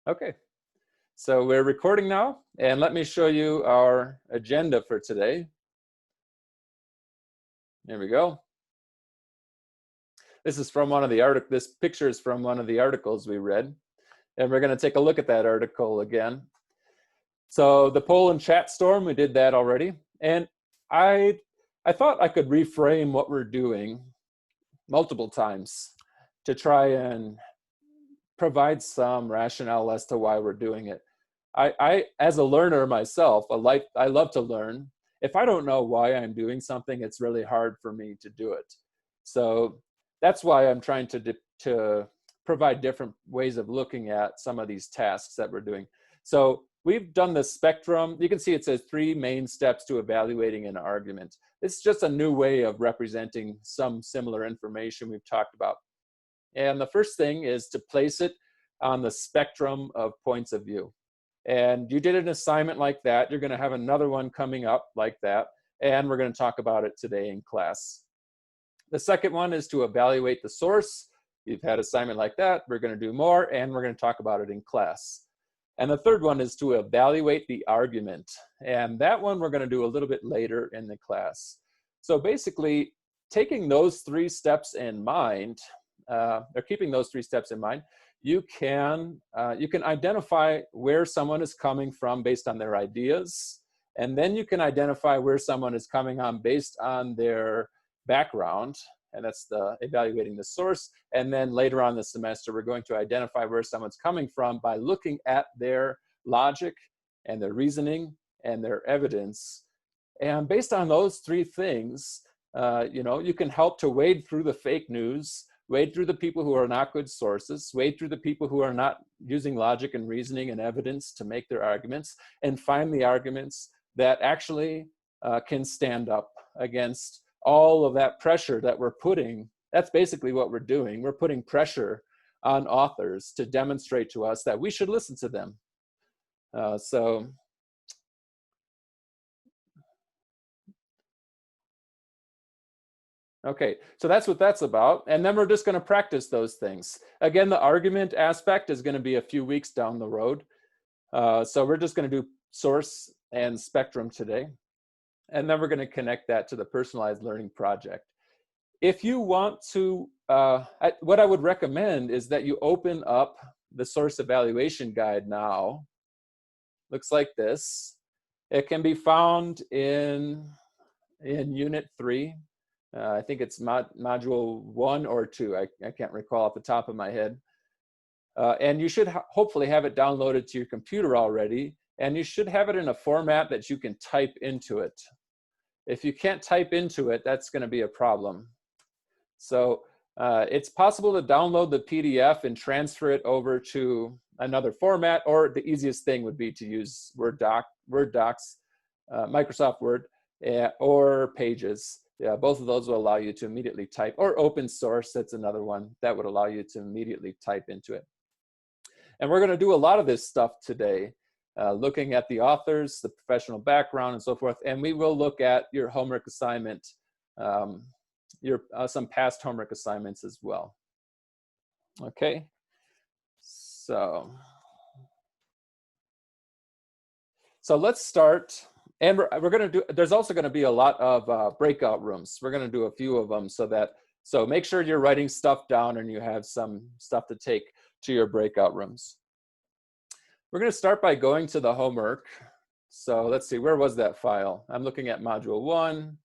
Okay, so we're recording now, and let me show you our agenda for today. There we go. This is from one of the this picture is from one of the articles we read, and we're going to take a look at that article again. So the poll and chat storm, we did that already, and I thought I could reframe what we're doing multiple times to try and provide some rationale as to why we're doing it. I as a learner myself, I love to learn. If I don't know why I'm doing something, it's really hard for me to do it. So that's why I'm trying to provide different ways of looking at some of these tasks that we're doing. So we've done the spectrum. You can see it says 3 main steps to evaluating an argument. It's just a new way of representing some similar information we've talked about. And the first thing is to place it on the spectrum of points of view. And you did an assignment like that. You're going to have another one coming up like that. And we're going to talk about it today in class. The second one is to evaluate the source. You've had an assignment like that. We're going to do more, and we're going to talk about it in class. And the third one is to evaluate the argument. And that one we're going to do a little bit later in the class. So basically, taking those 3 steps in mind, or keeping those 3 steps in mind, you can identify where someone is coming from based on their ideas, and then you can identify where someone is coming on based on their background, and that's the evaluating the source. And then later on in the semester, we're going to identify where someone's coming from by looking at their logic and their reasoning and their evidence. And based on those 3 things, you can help to wade through the fake news, wade through the people who are not good sources, wade through the people who are not using logic and reasoning and evidence to make their arguments, and find the arguments that actually can stand up against all of that pressure that we're putting. That's basically what we're doing. We're putting pressure on authors to demonstrate to us that we should listen to them. Okay, so that's what that's about. And then we're just going to practice those things. Again, the argument aspect is going to be a few weeks down the road. So we're just going to do source and spectrum today. And then we're going to connect that to the personalized learning project. If you want to, what I would recommend is that you open up the source evaluation guide now. Looks like this. It can be found in Unit 3. I think it's module 1 or 2. I can't recall off the top of my head. And you should hopefully have it downloaded to your computer already. And you should have it in a format that you can type into it. If you can't type into it, that's going to be a problem. So it's possible to download the PDF and transfer it over to another format, or the easiest thing would be to use Word Docs, Microsoft Word, or Pages. Yeah, both of those will allow you to immediately type, or open source, that's another one that would allow you to immediately type into it. And we're going to do a lot of this stuff today, looking at the authors, the professional background, and so forth. And we will look at your homework assignment, some past homework assignments as well. Okay, so let's start. And we're going to do, there's also going to be a lot of breakout rooms. We're going to do a few of them so make sure you're writing stuff down and you have some stuff to take to your breakout rooms. We're going to start by going to the homework. So let's see, where was that file? I'm looking at module 1.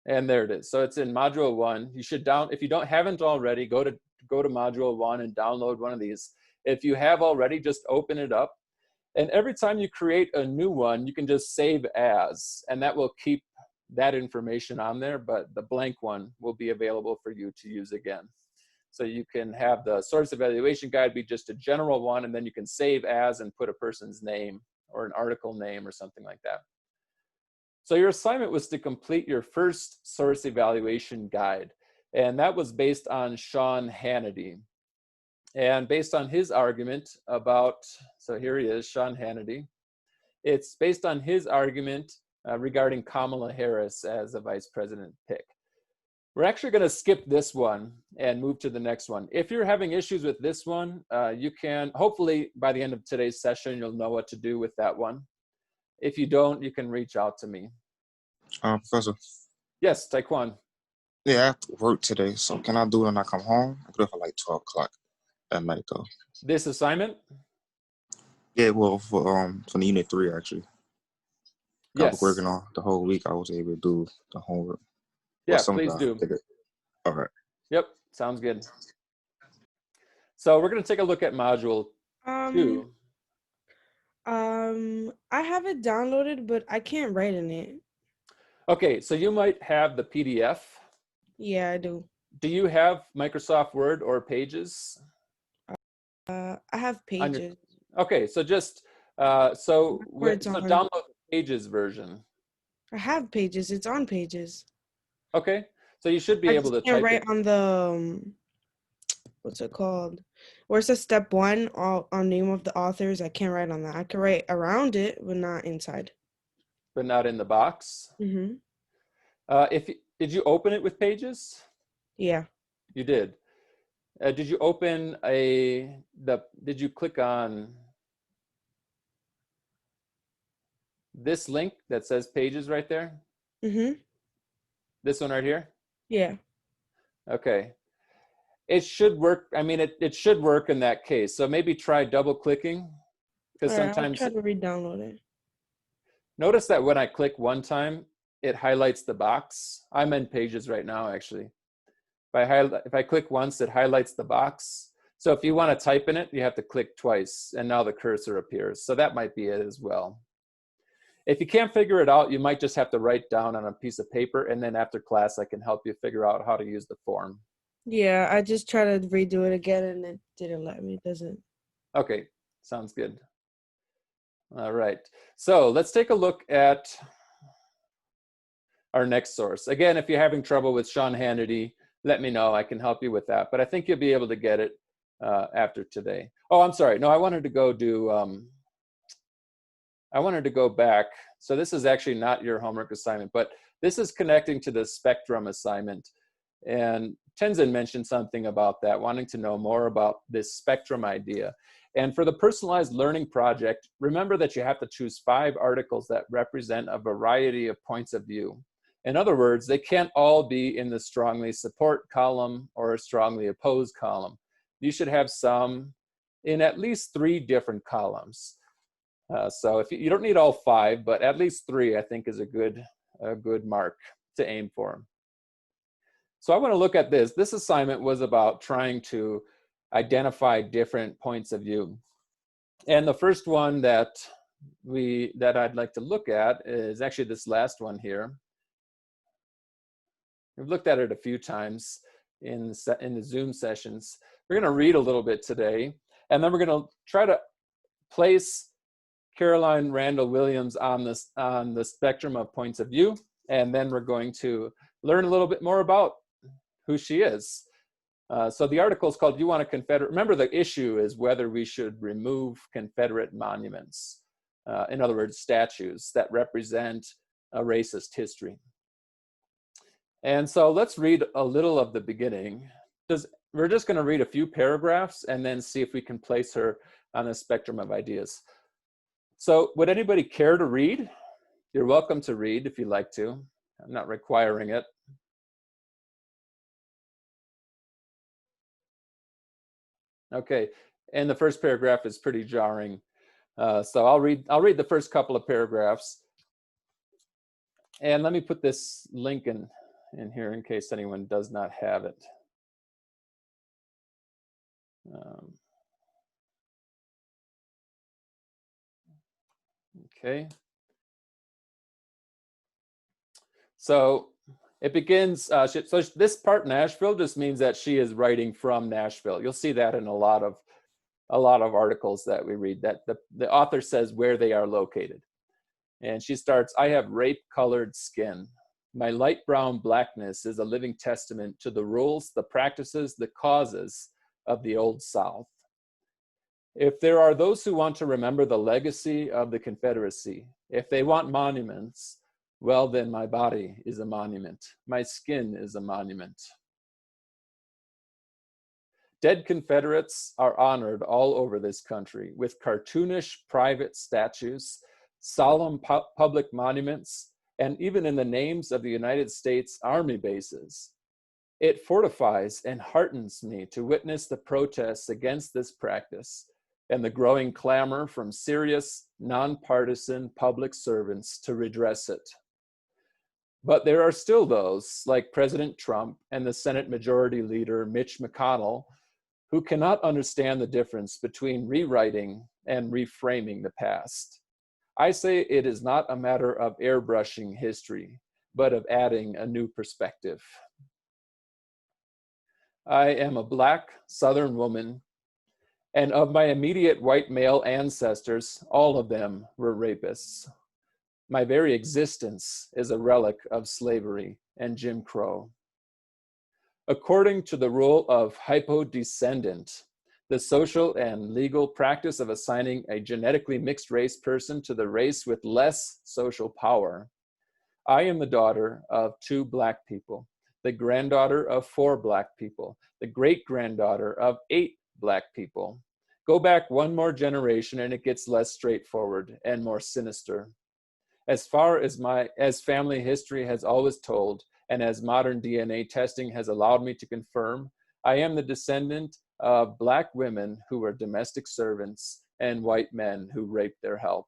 And there it is. So it's in module 1. You should if you haven't already, go to module 1 and download one of these. If you have already, just open it up. And every time you create a new one, you can just save as, and that will keep that information on there, but the blank one will be available for you to use again. So you can have the source evaluation guide be just a general one, and then you can save as and put a person's name or an article name or something like that. So your assignment was to complete your first source evaluation guide, and that was based on Sean Hannity. And based on his argument about, so here he is, Sean Hannity. It's based on his argument regarding Kamala Harris as a vice president pick. We're actually going to skip this one and move to the next one. If you're having issues with this one, you can, hopefully by the end of today's session, you'll know what to do with that one. If you don't, you can reach out to me. Professor. Yes, Taekwon. Yeah, I have to work today, so can I do it when I come home? I do it for like 12 o'clock at night, though. This assignment? Yeah, well, for the unit 3, actually. I was Yes. working on the whole week. I was able to do the homework. Yeah, Some of please it I do. did it. All right. Yep, sounds good. So we're going to take a look at module 2. I have it downloaded, but I can't write in it. Okay, so you might have the PDF. Yeah, I do. Do you have Microsoft Word or Pages? I have Pages. Okay, so just download the Pages version. I have Pages. It's on Pages. Okay, so you should be able to type write it on the what's it called? Where it says step 1 on name of the authors. I can't write on that. I can write around it, but not inside. But not in the box. Mm-hmm. Did you open it with Pages? Yeah. You did. Did you open did you click on this link that says Pages right there? Mm-hmm. This one right here? Yeah. Okay. It should work. I mean, it should work in that case. So maybe try double clicking, because sometimes I'll try to re-download it. Notice that when I click one time, it highlights the box. I'm in Pages right now, actually. If I click once, it highlights the box. So if you want to type in it, you have to click twice, and now the cursor appears. So that might be it as well. If you can't figure it out, you might just have to write down on a piece of paper, and then after class, I can help you figure out how to use the form. Yeah, I just tried to redo it again, and it didn't let me. It doesn't. Okay, sounds good. All right, so let's take a look at our next source. Again, if you're having trouble with Sean Hannity, let me know. I can help you with that, but I think you'll be able to get it after today. Oh, I'm sorry. No, I wanted to go do, I wanted to go back. So this is actually not your homework assignment, but this is connecting to the spectrum assignment. And Tenzin mentioned something about that, wanting to know more about this spectrum idea. And for the personalized learning project, remember that you have to choose 5 articles that represent a variety of points of view. In other words, they can't all be in the strongly support column or strongly opposed column. You should have some in at least 3 different columns. So if you don't need all 5, but at least 3, I think is a good mark to aim for. So I want to look at this. This assignment was about trying to identify different points of view. And the first one that I'd like to look at is actually this last one here. We've looked at it a few times in the Zoom sessions. We're going to read a little bit today, and then we're going to try to place Caroline Randall Williams on the spectrum of points of view, and then we're going to learn a little bit more about who she is. So the article is called "Do You Want a Confederate?" Remember, the issue is whether we should remove Confederate monuments. In other words, statues that represent a racist history. And so let's read a little of the beginning. We're just going to read a few paragraphs and then see if we can place her on the spectrum of ideas. So would anybody care to read? You're welcome to read if you'd like to. I'm not requiring it. Okay, and the first paragraph is pretty jarring. So I'll read the first couple of paragraphs. And let me put this link in here in case anyone does not have it. Okay. So it begins, so this part Nashville just means that she is writing from Nashville. You'll see that in a lot of articles that we read, that the author says where they are located. And she starts, "I have rape-colored skin. My light brown blackness is a living testament to the rules, the practices, the causes of the Old South. If there are those who want to remember the legacy of the Confederacy, if they want monuments, Well, then my body is a monument. My skin is a monument. Dead Confederates are honored all over this country with cartoonish private statues, solemn public monuments, and even in the names of the United States Army bases. It fortifies and heartens me to witness the protests against this practice and the growing clamor from serious, nonpartisan public servants to redress it. But there are still those, like President Trump and the Senate Majority Leader Mitch McConnell, who cannot understand the difference between rewriting and reframing the past. I say it is not a matter of airbrushing history, but of adding a new perspective. I am a Black Southern woman, and of my immediate white male ancestors, all of them were rapists. My very existence is a relic of slavery and Jim Crow. According to the rule of hypodescendant, the social and legal practice of assigning a genetically mixed race person to the race with less social power, I am the daughter of 2 Black people, the granddaughter of 4 Black people, the great-granddaughter of 8 Black people. Go back one more generation and it gets less straightforward and more sinister. As far as family history has always told, and as modern DNA testing has allowed me to confirm, I am the descendant of Black women who were domestic servants and white men who raped their help.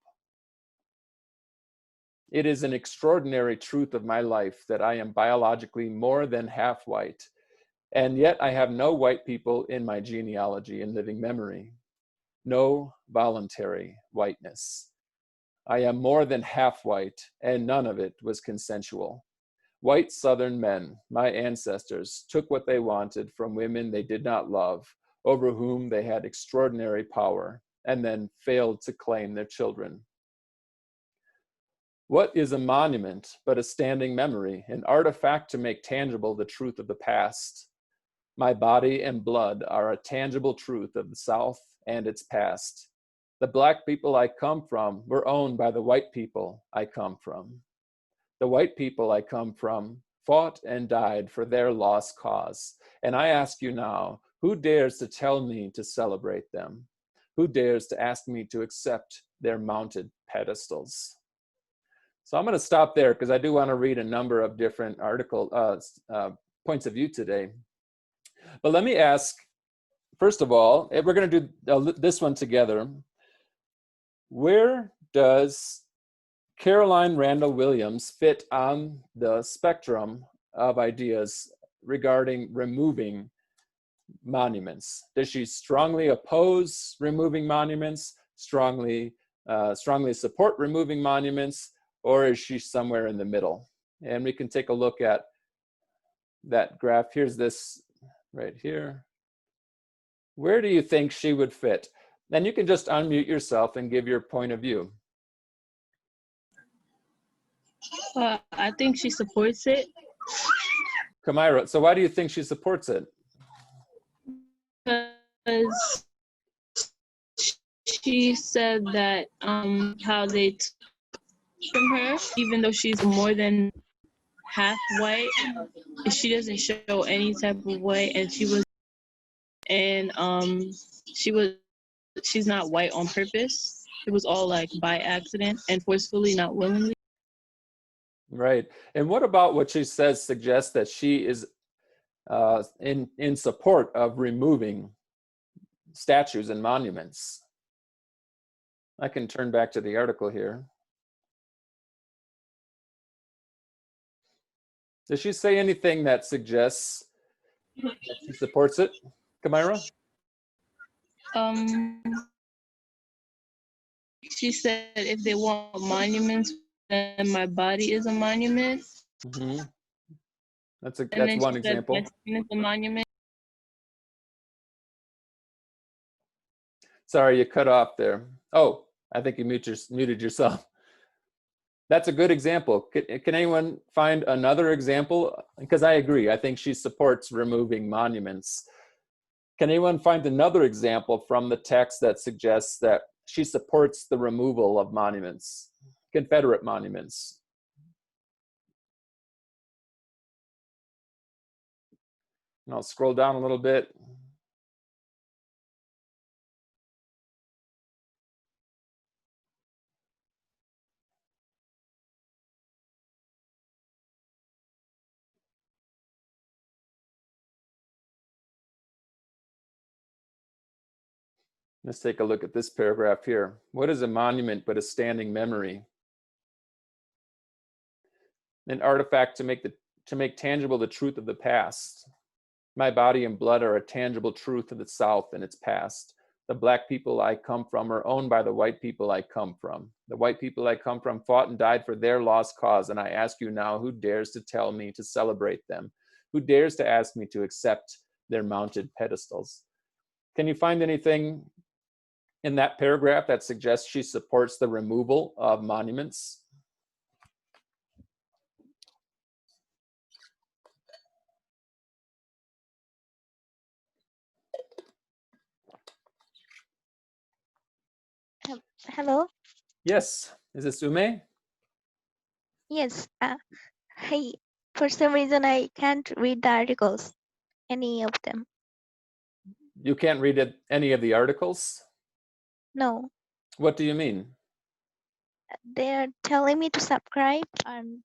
It is an extraordinary truth of my life that I am biologically more than half white, and yet I have no white people in my genealogy in living memory. No voluntary whiteness. I am more than half white, and none of it was consensual. White Southern men, my ancestors, took what they wanted from women they did not love, over whom they had extraordinary power, and then failed to claim their children. What is a monument but a standing memory, an artifact to make tangible the truth of the past? My body and blood are a tangible truth of the South and its past. The Black people I come from were owned by the white people I come from. The white people I come from fought and died for their lost cause. And I ask you now, who dares to tell me to celebrate them? Who dares to ask me to accept their mounted pedestals? So I'm going to stop there because I do want to read a number of different points of view today. But let me ask, first of all, we're going to do this one together. Where does Caroline Randall Williams fit on the spectrum of ideas regarding removing monuments? Does she strongly oppose removing monuments, strongly support removing monuments, or is she somewhere in the middle? And we can take a look at that graph. Here's this right here. Where do you think she would fit? Then you can just unmute yourself and give your point of view. I think she supports it. Kamira, so why do you think she supports it? Because she said that how they took from her, even though she's more than half white, she doesn't show any type of white, and she's not white on purpose. It was all like by accident and forcefully, not willingly. Right. And what about what she says suggests that she is in support of removing statues and monuments? I can turn back to the article here. Does she say anything that suggests that she supports it, Kamira? She said if they want monuments, then my body is a monument. Mm-hmm. That's And one example. My skin is a monument. Sorry, you cut off there. Oh, I think you muted yourself. That's a good example. Can anyone find another example? Because I agree, I think she supports removing monuments. Can anyone find another example from the text that suggests that she supports the removal of monuments, Confederate monuments? And I'll scroll down a little bit. Let's take a look at this paragraph here. What is a monument but a standing memory? An artifact to make tangible the truth of the past. My body and blood are a tangible truth of the South and its past. The black people I come from are owned by the white people I come from. The white people I come from fought and died for their lost cause, and I ask you now, who dares to tell me to celebrate them? Who dares to ask me to accept their mounted pedestals? Can you find anything in that paragraph that suggests she supports the removal of monuments? Hello. Yes. Is this Ume? Yes. Hey. For some reason, I can't read the articles, any of them. You can't read any of the articles? No, What do you mean? they're telling me to subscribe, and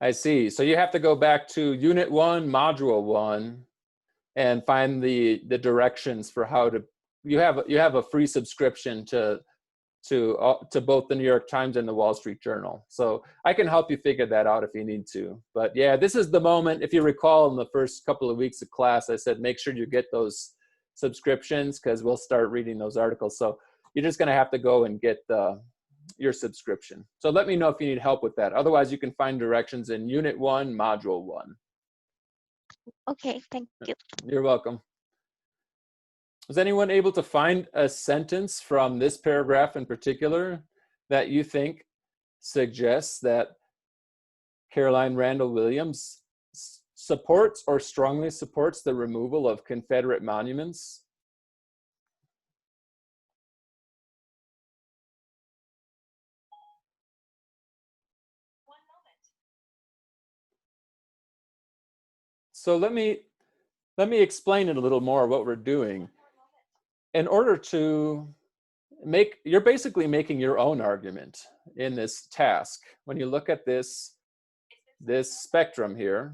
I see. So you have to go back to Unit 1, Module 1, and find the directions for how to. You have a free subscription to both the New York Times and the Wall Street Journal. So I can help you figure that out if you need to. But yeah, this is the moment. If you recall, in the first couple of weeks of class, I said make sure you get those subscriptions because we'll start reading those articles. So you're just going to have to go and get your subscription. So let me know if you need help with that. Otherwise, you can find directions in Unit 1, Module 1. okay, thank you. You're welcome. Was anyone able to find a sentence from this paragraph in particular that you think suggests that Caroline Randall Williams supports or strongly supports the removal of Confederate monuments? So let me explain it a little more what we're doing. In order to you're basically making your own argument in this task. When you look at this spectrum here,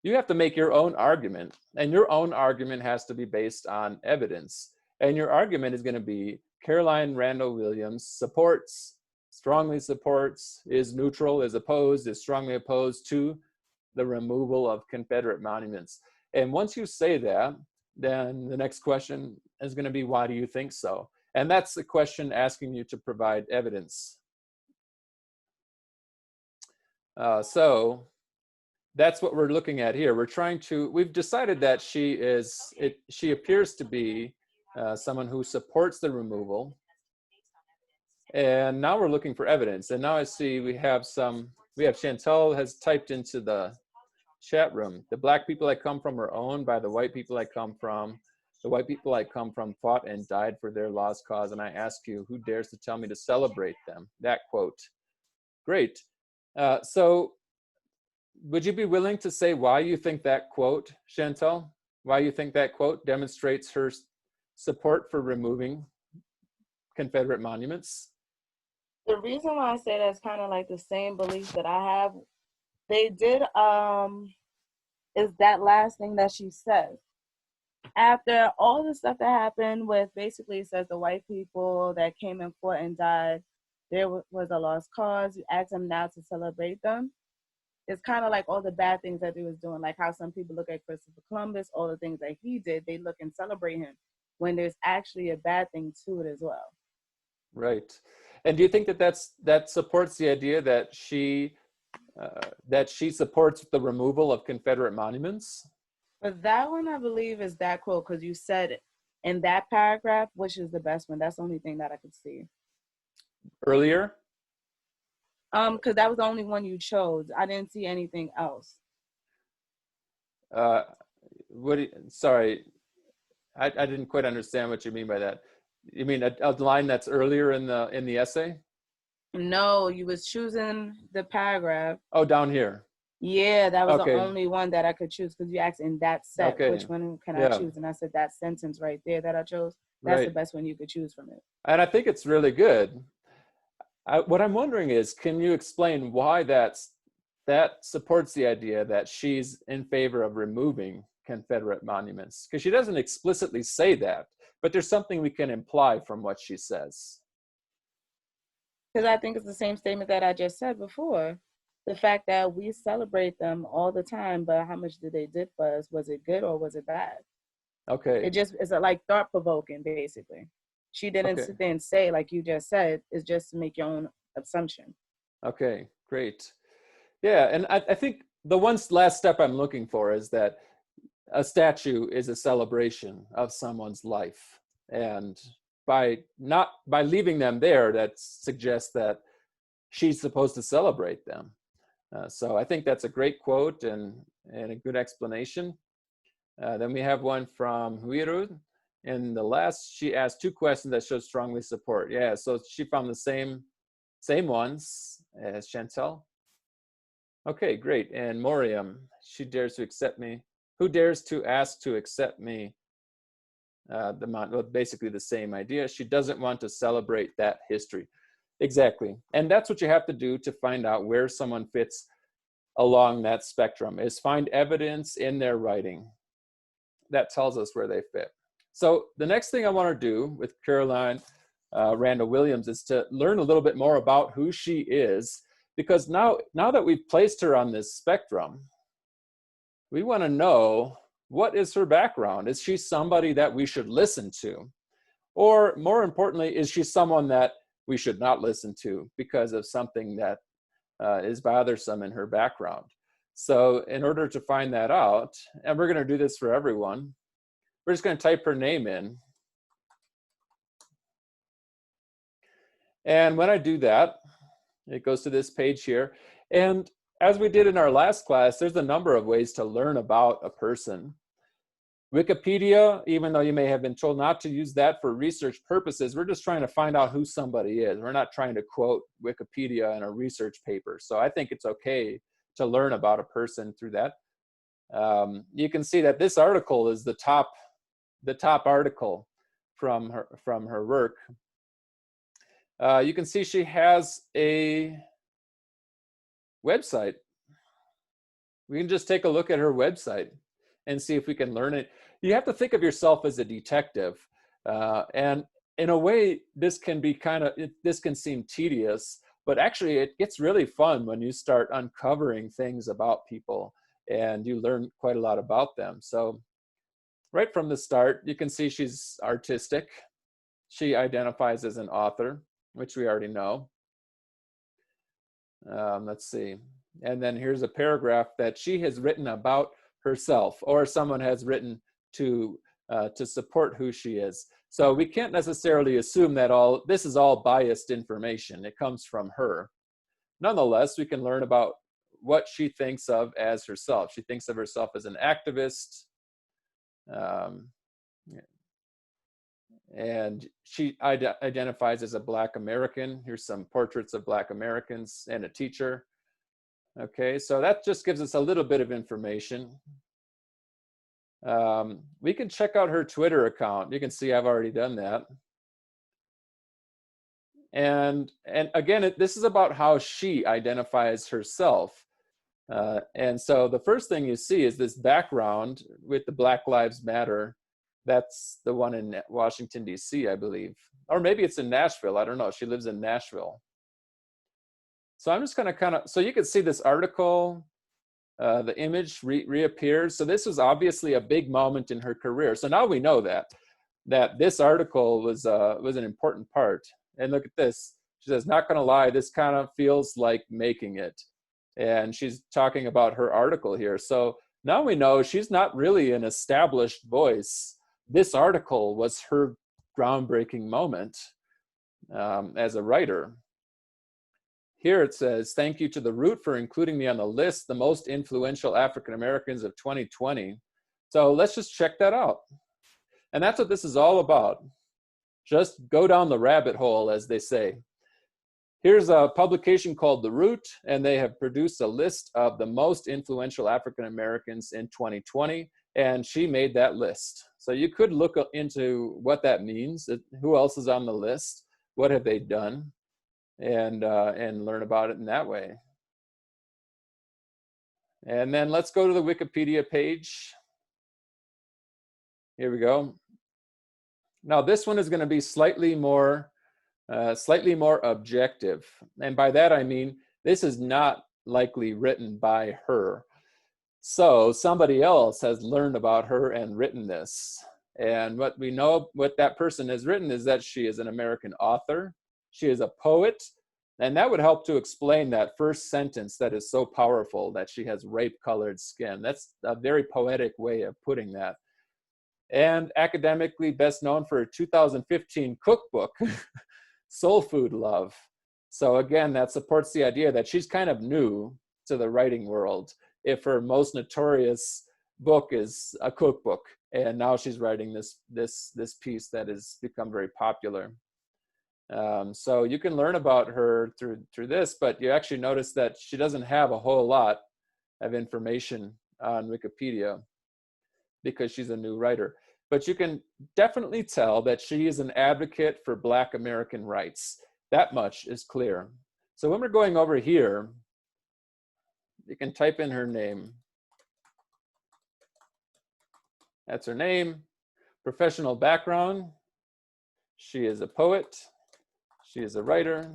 you have to make your own argument, and your own argument has to be based on evidence. And your argument is going to be Caroline Randall Williams supports, strongly supports, is neutral, is opposed, is strongly opposed to the removal of Confederate monuments. And once you say that, then the next question is going to be, why do you think so? And that's the question asking you to provide evidence. So that's what we're looking at here. We've decided that she appears to be someone who supports the removal. And now we're looking for evidence. And now I see we have Chantel has typed into the chat room. The black people I come from are owned by the white people I come from. The white people I come from fought and died for their lost cause. And I ask you, who dares to tell me to celebrate them? That quote. Great. So would you be willing to say why you think that quote, Chantel? Why you think that quote demonstrates her support for removing Confederate monuments? The reason why I say that's kind of like the same belief that I have. They did is that last thing that she says. After all the stuff that happened with, basically it says the white people that came and fought and died, there was a lost cause. You ask them now to celebrate them. It's kind of like all the bad things that they was doing, like how some people look at Christopher Columbus, all the things that he did, they look and celebrate him when there's actually a bad thing to it as well. Right. And do you think that supports the idea that she supports the removal of Confederate monuments? But that one, I believe, is that quote, because you said it in that paragraph, which is the best one. That's the only thing that I could see. Earlier? Because that was the only one you chose. I didn't see anything else. Sorry, I didn't quite understand what you mean by that. You mean a line that's earlier in the essay? No, you was choosing the paragraph. Oh, down here. Yeah, that was Okay. the only one that I could choose because you asked in that set, Okay. which one can I Yeah. choose? And I said that sentence right there that I chose. That's the Right. best one you could choose from it. And I think it's really good. What I'm wondering is, can you explain why that supports the idea that she's in favor of removing Confederate monuments? Because she doesn't explicitly say that, but there's something we can imply from what she says. Because I think it's the same statement that I just said before. The fact that we celebrate them all the time, but how much did they did for us? Was it good or was it bad? Okay. It just is like thought provoking, basically. She didn't Okay. sit there and say, like you just said, it's just to make your own assumption. Okay, great. Yeah, and I think the last step I'm looking for is that a statue is a celebration of someone's life. And by leaving them there, that suggests that she's supposed to celebrate them. So I think that's a great quote and a good explanation. Then we have one from Huirud. In the last, she asked 2 questions that show strongly support. Yeah, so she found the same ones as Chantel. Okay, great. And Moriam, she dares to accept me. Who dares to ask to accept me? Basically the same idea. She doesn't want to celebrate that history. Exactly. And that's what you have to do to find out where someone fits along that spectrum, is find evidence in their writing that tells us where they fit. So the next thing I want to do with Caroline Randall Williams is to learn a little bit more about who she is, because now that we've placed her on this spectrum, we want to know, what is her background? Is she somebody that we should listen to? Or more importantly, is she someone that we should not listen to because of something that is bothersome in her background? So in order to find that out, and we're going to do this for everyone, we're just going to type her name in. And when I do that, it goes to this page here. And as we did in our last class, there's a number of ways to learn about a person. Wikipedia, even though you may have been told not to use that for research purposes, we're just trying to find out who somebody is. We're not trying to quote Wikipedia in a research paper. So I think it's okay to learn about a person through that. You can see that this article is the top article from her work. You can see she has a website. We can just take a look at her website and see if we can learn it. You have to think of yourself as a detective. And in a way, this can be this can seem tedious, but actually it gets really fun when you start uncovering things about people and you learn quite a lot about them. So right from the start, you can see she's artistic. She identifies as an author, which we already know. Let's see. And then here's a paragraph that she has written about herself, or someone has written to support who she is. So we can't necessarily assume that this is all biased information. It comes from her. Nonetheless, we can learn about what she thinks of as herself. She thinks of herself as an activist. And she identifies as a Black American. Here's some portraits of Black Americans and a teacher. Okay, so that just gives us a little bit of information. We can check out her Twitter account. You can see I've already done that. And again, this is about how she identifies herself. And so the first thing you see is this background with the Black Lives Matter. That's the one in Washington, D.C., I believe. Or maybe it's in Nashville. I don't know. She lives in Nashville. So I'm just going to so you can see this article, the image reappears. So this was obviously a big moment in her career. So now we know that this article was an important part. And look at this. She says, not going to lie, this kind of feels like making it. And she's talking about her article here. So now we know she's not really an established voice. This article was her groundbreaking moment as a writer. Here it says, thank you to The Root for including me on the list, the most influential African Americans of 2020. So let's just check that out. And that's what this is all about. Just go down the rabbit hole, as they say. Here's a publication called The Root, and they have produced a list of the most influential African Americans in 2020, and she made that list. So you could look into what that means, who else is on the list, what have they done, and learn about it in that way. And then let's go to the Wikipedia page. Here we go. Now this one is going to be slightly more objective. And by that I mean, this is not likely written by her. So somebody else has learned about her and written this. And what we know, what that person has written is that she is an American author. She is a poet. And that would help to explain that first sentence that is so powerful, that she has rape-colored skin. That's a very poetic way of putting that. And academically best known for her 2015 cookbook, Soul Food Love. So again, that supports the idea that she's kind of new to the writing world, if her most notorious book is a cookbook, and now she's writing this piece that has become very popular. So you can learn about her through this, but you actually notice that she doesn't have a whole lot of information on Wikipedia because she's a new writer. But you can definitely tell that she is an advocate for Black American rights. That much is clear. So when we're going over here, you can type in her name. That's her name. Professional background. She is a poet. She is a writer.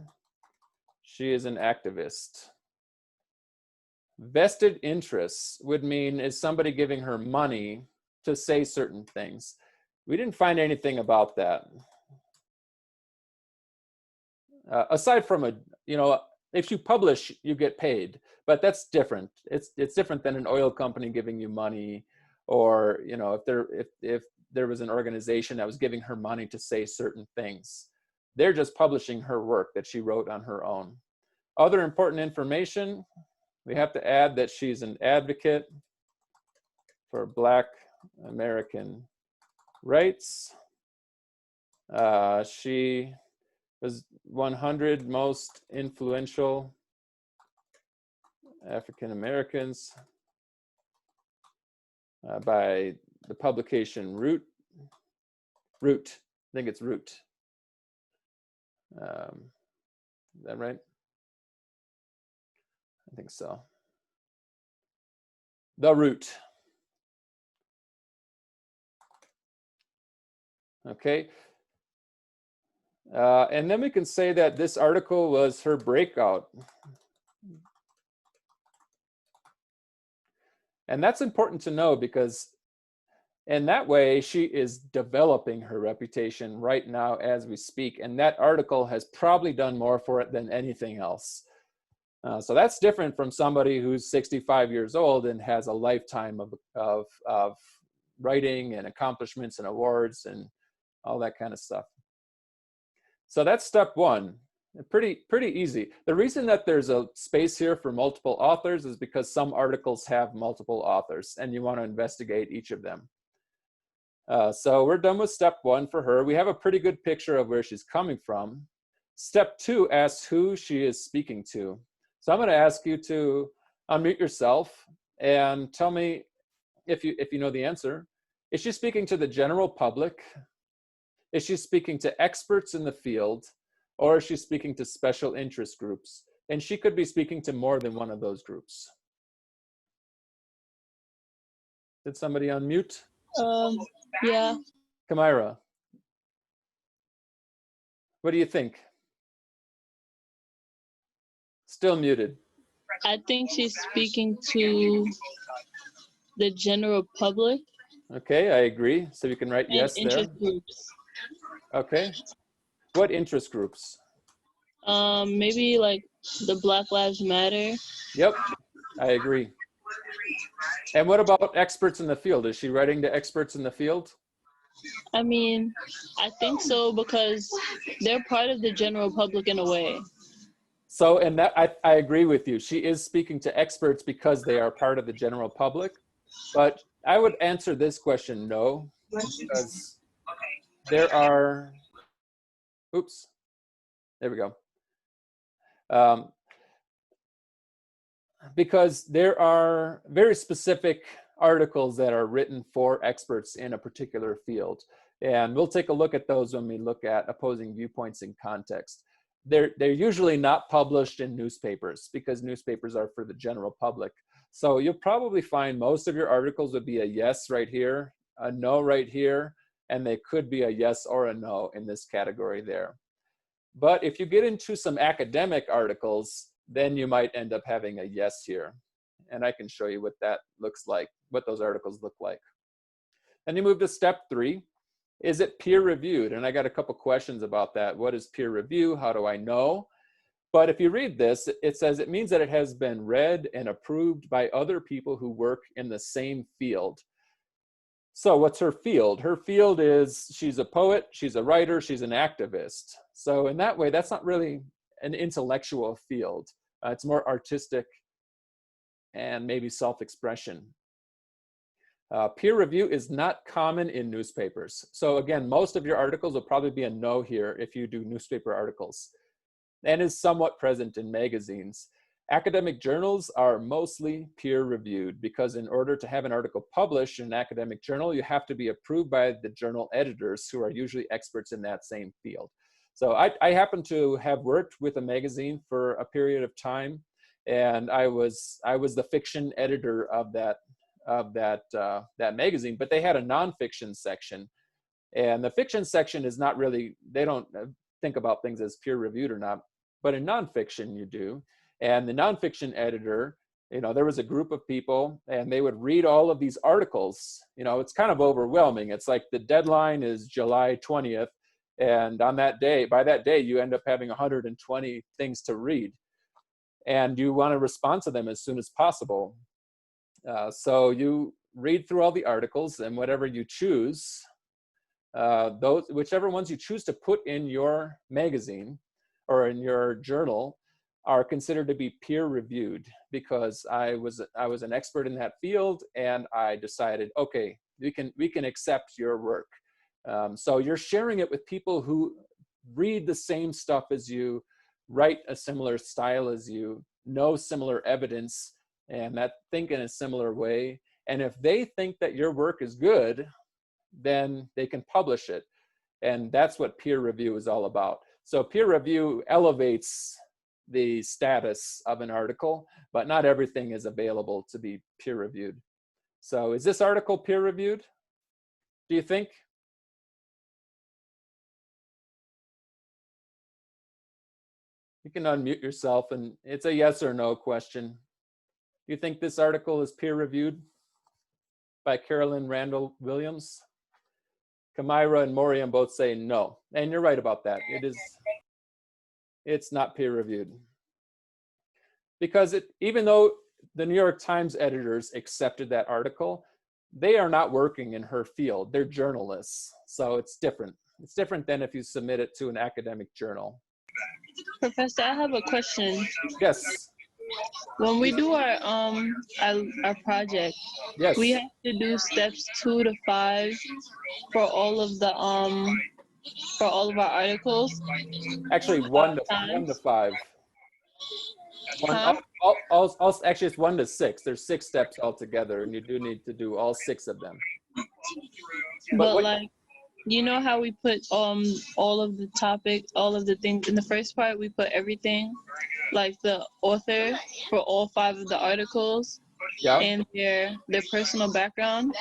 She is an activist. Vested interests would mean, is somebody giving her money to say certain things? We didn't find anything about that. Aside from if you publish, you get paid, but that's different. It's different than an oil company giving you money, or if there was an organization that was giving her money to say certain things. They're just publishing her work that she wrote on her own. Other important information, we have to add that she's an advocate for Black American rights. She was 100 most influential African Americans by the publication Root. I think it's Root. Is that right? I think so. The Root. Okay. And then we can say that this article was her breakout. And that's important to know, because in that way, she is developing her reputation right now as we speak. And that article has probably done more for it than anything else. So that's different from somebody who's 65 years old and has a lifetime of writing and accomplishments and awards and all that kind of stuff. So that's step one. Pretty easy. The reason that there's a space here for multiple authors is because some articles have multiple authors and you want to investigate each of them. So we're done with step one for her. We have a pretty good picture of where she's coming from. Step two asks who she is speaking to. So I'm going to ask you to unmute yourself and tell me if you know the answer. Is she speaking to the general public? Is she speaking to experts in the field? Or is she speaking to special interest groups? And she could be speaking to more than one of those groups. Did somebody unmute? Yeah. Kamira, what do you think? Still muted. I think she's speaking to the general public. Okay, I agree. So you can write And yes there. interest groups. Okay. What interest groups? Maybe like the Black Lives Matter. Yep, I agree. And what about experts in the field? Is she writing to experts in the field? I mean, I think so, because they're part of the general public in a way. So, and that I agree with you. She is speaking to experts because they are part of the general public. But I would answer this question no, because there are, oops, there we go. because there are very specific articles that are written for experts in a particular field. And we'll take a look at those when we look at opposing viewpoints in context. They're usually not published in newspapers because newspapers are for the general public. So you'll probably find most of your articles would be a yes right here, a no right here, and they could be a yes or a no in this category there. But if you get into some academic articles, then you might end up having a yes here. And I can show you what that looks like, what those articles look like. Then you move to step 3. Is it peer reviewed? And I got a couple questions about that. What is peer review? How do I know? But if you read this, it says it means that it has been read and approved by other people who work in the same field. So what's her field? Her field is she's a poet, she's a writer, she's an activist. So in that way, that's not really an intellectual field. It's more artistic and maybe self-expression. Peer review is not common in newspapers. So again, most of your articles will probably be a no here if you do newspaper articles, and is somewhat present in magazines. Academic journals are mostly peer reviewed because in order to have an article published in an academic journal, you have to be approved by the journal editors who are usually experts in that same field. So I happen to have worked with a magazine for a period of time, and I was the fiction editor of that magazine, but they had a nonfiction section, and the fiction section is not really, they don't think about things as peer reviewed or not, but in nonfiction you do. And the nonfiction editor, there was a group of people and they would read all of these articles. It's kind of overwhelming. It's like the deadline is July 20th, and on that day, by that day, you end up having 120 things to read, and you want to respond to them as soon as possible. So you read through all the articles, and whatever you choose, whichever ones you choose to put in your magazine or in your journal are considered to be peer reviewed, because I was an expert in that field, and I decided, okay, we can accept your work. So you're sharing it with people who read the same stuff as you, write a similar style as you, know similar evidence, and that think in a similar way. And if they think that your work is good, then they can publish it. And that's what peer review is all about. So peer review elevates the status of an article, but not everything is available to be peer reviewed. So is this article peer reviewed, do you think? You can unmute yourself, and it's a yes or no question. Do you think this article is peer reviewed by Carolyn Randall Williams? Kamira and Moriam both say no, and you're right about that. It's not peer reviewed, because even though the New York Times editors accepted that article, they are not working in her field. They're journalists, so it's different. It's different than if you submit it to an academic journal. Professor, I have a question. Yes. When we do our project, Yes. we have to do steps 2 to 5 for all of our articles. Actually, 1 to 5. Actually, it's 1 to 6. There's 6 steps altogether, and you do need to do all 6 of them. But like, you know how we put all of the topics, all of the things in the first part, we put everything, like the author for all 5 of the articles, yeah, and their personal background.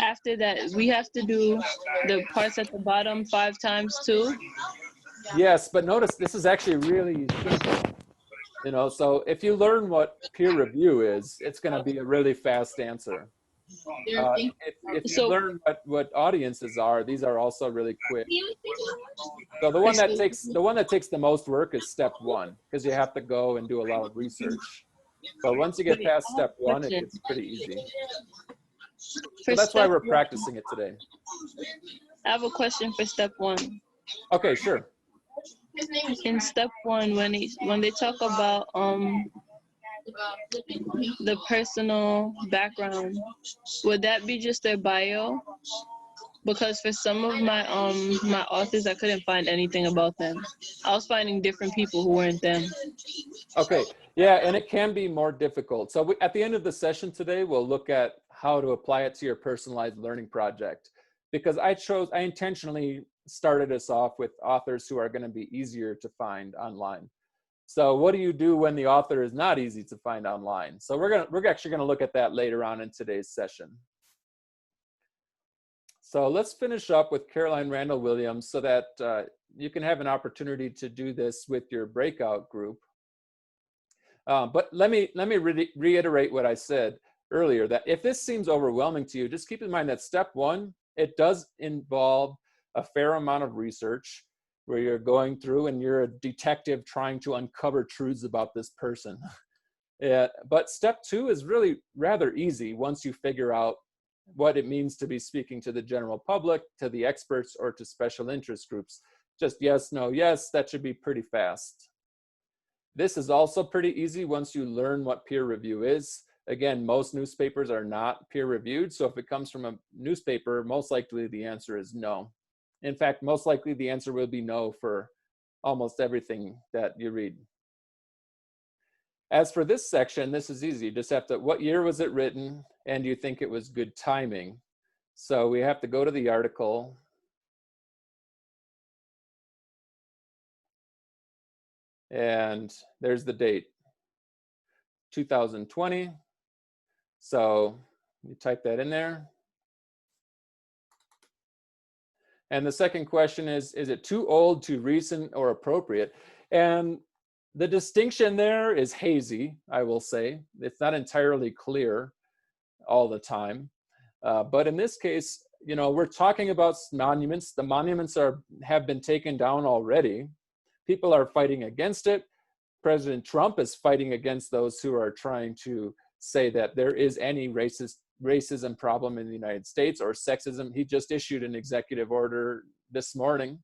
After that, we have to do the parts at the bottom 5 times too. Yes, but notice this is actually really simple. So if you learn what peer review is, it's going to be a really fast answer. If you learn what audiences are, these are also really quick. So the one that takes the most work is step 1, because you have to go and do a lot of research. But once you get past step 1, it gets pretty easy. So that's why we're practicing it today. I have a question for step 1. Okay, sure. In step 1, when they talk about the personal background, would that be just their bio? because for some of my authors, I couldn't find anything about them. I was finding different people who weren't them. Okay, yeah, and it can be more difficult. So at the end of the session today, we'll look at how to apply it to your personalized learning project, because I intentionally started us off with authors who are going to be easier to find online. So what do you do when the author is not easy to find online? So we're actually going to look at that later on in today's session. So let's finish up with Caroline Randall Williams so that you can have an opportunity to do this with your breakout group. But let me reiterate what I said earlier, that if this seems overwhelming to you, just keep in mind that step one, it does involve a fair amount of research where you're going through and you're a detective trying to uncover truths about this person. But step two is really rather easy once you figure out what it means to be speaking to the general public, to the experts, or to special interest groups. Just yes, no, yes, that should be pretty fast. This is also pretty easy once you learn what peer review is. Again, most newspapers are not peer reviewed, so if it comes from a newspaper, most likely the answer is no. In fact, most likely the answer will be no for almost everything that you read. As for this section, this is easy. You just have to, what year was it written, and do you think it was good timing? So we have to go to the article. And there's the date, 2020. So you type that in there. And the second question is it too old, too recent, or appropriate? And the distinction there is hazy, I will say. It's not entirely clear all the time. But in this case, you know, we're talking about monuments. The monuments have been taken down already. People are fighting against it. President Trump is fighting against those who are trying to say that there is any racism problem in the United States or sexism. He just issued an executive order this morning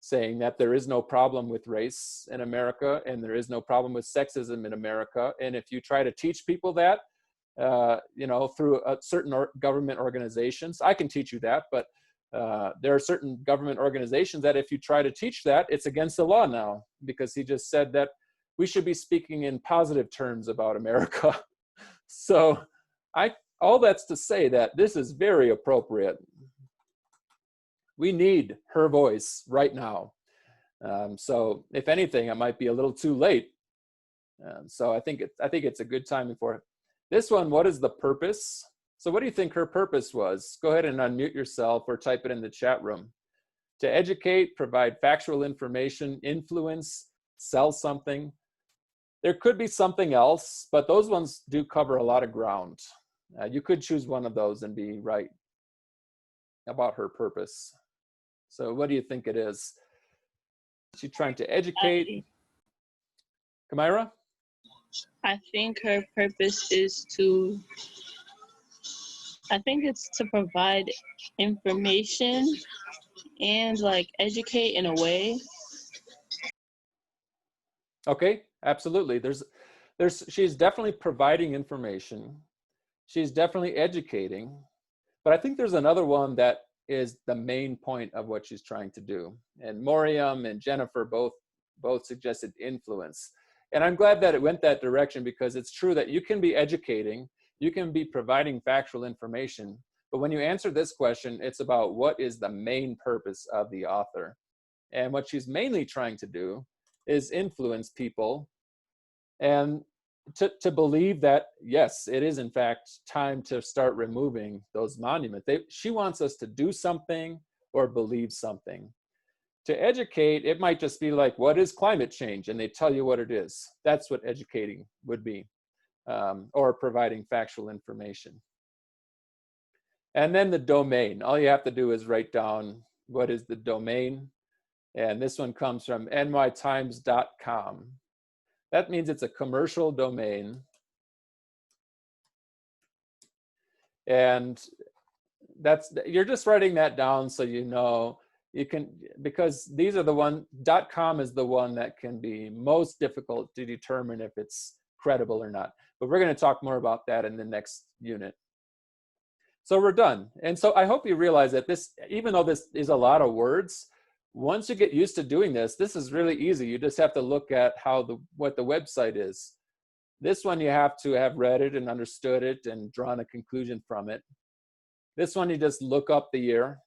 saying that there is no problem with race in America and there is no problem with sexism in America. And if you try to teach people that, you know, through certain government organizations, I can teach you that, but there are certain government organizations that if you try to teach that, it's against the law now, because he just said that we should be speaking in positive terms about America. So all that's to say that this is very appropriate. We need her voice right now. So if anything, it might be a little too late. So I think it's a good timing for it. This one, what is the purpose? So what do you think her purpose was? Go ahead and unmute yourself or type it in the chat room. To educate, provide factual information, influence, sell something. There could be something else, but those ones do cover a lot of ground. You could choose one of those and be right about her purpose. So what do you think it is? Is she trying to educate? Kamira? I think her purpose is it's to provide information and like educate in a way. Okay, absolutely. She's definitely providing information. She's definitely educating, but I think there's another one that is the main point of what she's trying to do. And Moriam and Jennifer both suggested influence. And I'm glad that it went that direction, because it's true that you can be educating, you can be providing factual information, but when you answer this question, it's about what is the main purpose of the author. And what she's mainly trying to do is influence people and to believe that, yes, it is in fact time to start removing those monuments. She wants us to do something or believe something. To educate, it might just be like, what is climate change? And they tell you what it is. That's what educating would be, or providing factual information. And then the domain. All you have to do is write down what is the domain. And this one comes from nytimes.com. That means it's a commercial domain. And you're just writing that down so you know. You can, because these are the one, .com is the one that can be most difficult to determine if it's credible or not. But we're going to talk more about that in the next unit. So we're done. And so I hope you realize that this, even though this is a lot of words, once you get used to doing this, this is really easy. You just have to look at what the website is. This one, you have to have read it and understood it and drawn a conclusion from it. This one, you just look up the year.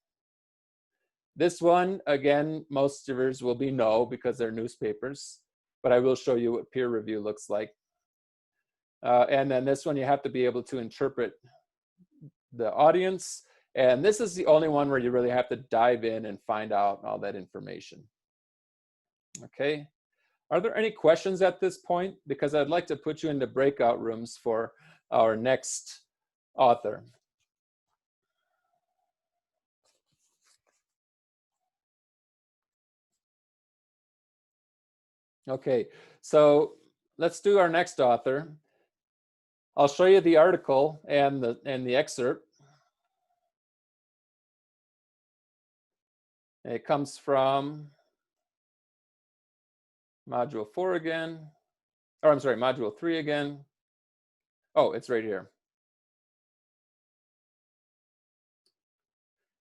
This one, again, most of yours will be no because they're newspapers, but I will show you what peer review looks like. And then this one, you have to be able to interpret the audience. And this is the only one where you really have to dive in and find out all that information. Okay. Are there any questions at this point? Because I'd like to put you into breakout rooms for our next author. Okay, so let's do our next author. I'll show you the article and the excerpt. It comes from Module 4 again, or I'm sorry, Module 3 again. Oh, it's right here.